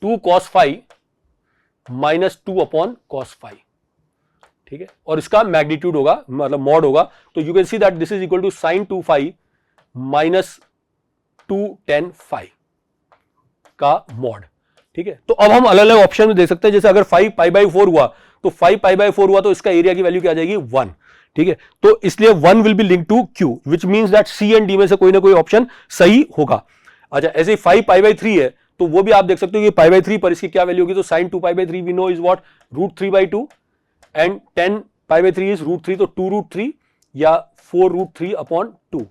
2 cos phi minus 2 upon cos phi, ठीक है, और इसका मैग्नीट्यूड होगा, मतलब मॉड होगा, तो you can see that this is equal to sine 2 phi minus 2 tan phi का मॉड, ठीक है। तो अब हम अलग अलग ऑप्शन में देख सकते हैं, जैसे अगर 5 पाई बाई 4 हुआ तो 5 पाई बाई 4 हुआ तो इसका एरिया की वैल्यू क्या आ जाएगी 1, ठीक है। तो इसलिए 1 will be link to Q, which means that C and D में से कोई ना कोई ऑप्शन सही होगा। अच्छा, ऐसे ही 5 पाई बाई 3 है तो वो भी आप देख सकते हो कि पाई बाई 3 पर इसकी क्या वैल्यू होगी, तो sine 2 pi by 3 we know is what √3/2 and 10 pi by 3 is √3, तो 2√3 या 4√3 अपॉन 2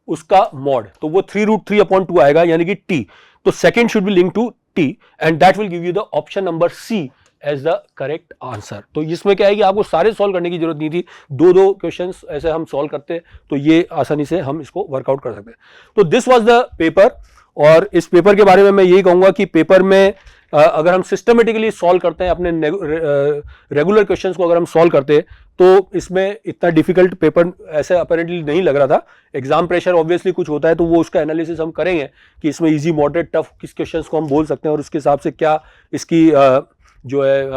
उसका मॉड, तो वो 3√3 अपॉन 2 आएगा, यानी कि T। तो second should be link to T and that will give you the option number C as the correct answer. तो इसमें क्या है कि आपको सारे सॉल्व करने की जरूरत नहीं थी, दो क्वेश्चंस ऐसे हम सॉल्व करते तो ये आसानी से हम इसको वर्कआउट कर सकते। तो दिस वाज द पेपर, और इस पेपर के बारे में मैं यही कहूंगा कि पेपर में अगर हम सिस्टमेटिकली सॉल्व करते हैं अपने रेगुलर क्वेश्चंस को अगर हम सॉल्व करते हैं तो इसमें इतना डिफिकल्ट पेपर ऐसे अपेरेंटली नहीं लग रहा था। एग्जाम प्रेशर ऑब्वियसली कुछ होता है तो वो उसका एनालिसिस हम करेंगे कि इसमें इजी मॉडरेट टफ किस क्वेश्चंस को हम बोल सकते हैं और उसके हिसाब से क्या इसकी जो है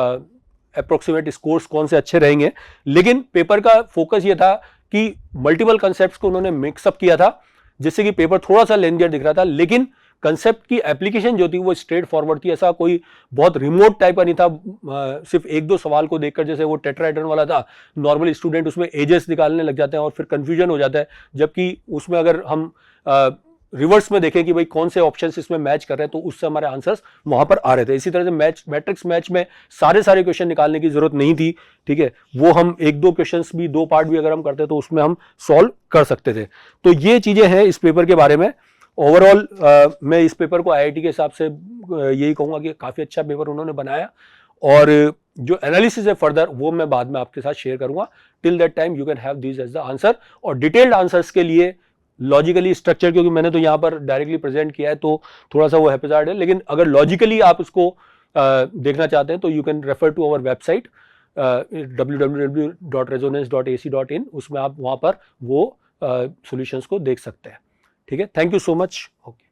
अप्रोक्सीमेट स्कोर्स कौन से अच्छे रहेंगे। लेकिन पेपर का फोकस ये था कि मल्टीपल कंसेप्ट को उन्होंने मिक्सअप किया था, जिससे कि पेपर थोड़ा सा लेंथियर दिख रहा था, लेकिन कंसेप्ट की एप्लीकेशन जो थी वो स्ट्रेट फॉरवर्ड थी। ऐसा कोई बहुत रिमोट टाइप का नहीं था, सिर्फ एक दो सवाल को देखकर, जैसे वो टेट्राहेड्रन वाला था, नॉर्मल स्टूडेंट उसमें एजेस निकालने लग जाते हैं और फिर कंफ्यूजन हो जाता है, जबकि उसमें अगर हम रिवर्स में देखें कि भाई कौन से ऑप्शंस इसमें मैच कर रहे हैं तो उससे हमारे आंसर्स वहां पर आ रहे थे। इसी तरह से मैट्रिक्स मैच में सारे क्वेश्चन निकालने की जरूरत नहीं थी, ठीक है, वो हम एक दो क्वेश्चंस भी, दो पार्ट भी अगर हम करते तो उसमें हम सॉल्व कर सकते थे। तो ये चीजें हैं इस पेपर के बारे में। ओवरऑल मैं इस पेपर को IIT के हिसाब से यही कहूंगा कि काफी अच्छा पेपर उन्होंने बनाया, और जो एनालिसिस है फर्दर वो मैं बाद में आपके साथ शेयर करूंगा। Till that time you can have this as the answer, और डिटेल्ड आंसर्स के लिए लॉजिकली स्ट्रक्चर, क्योंकि मैंने तो यहाँ पर डायरेक्टली प्रेजेंट किया है तो थोड़ा सा वो हैपेजार्ड है, लेकिन अगर लॉजिकली आप उसको देखना चाहते हैं तो you can refer to our website www.resonance.ac.in, उसमें आप वहाँ पर वो सॉल्यूशंस को देख सकते हैं। ठीक है, thank you so much. Okay.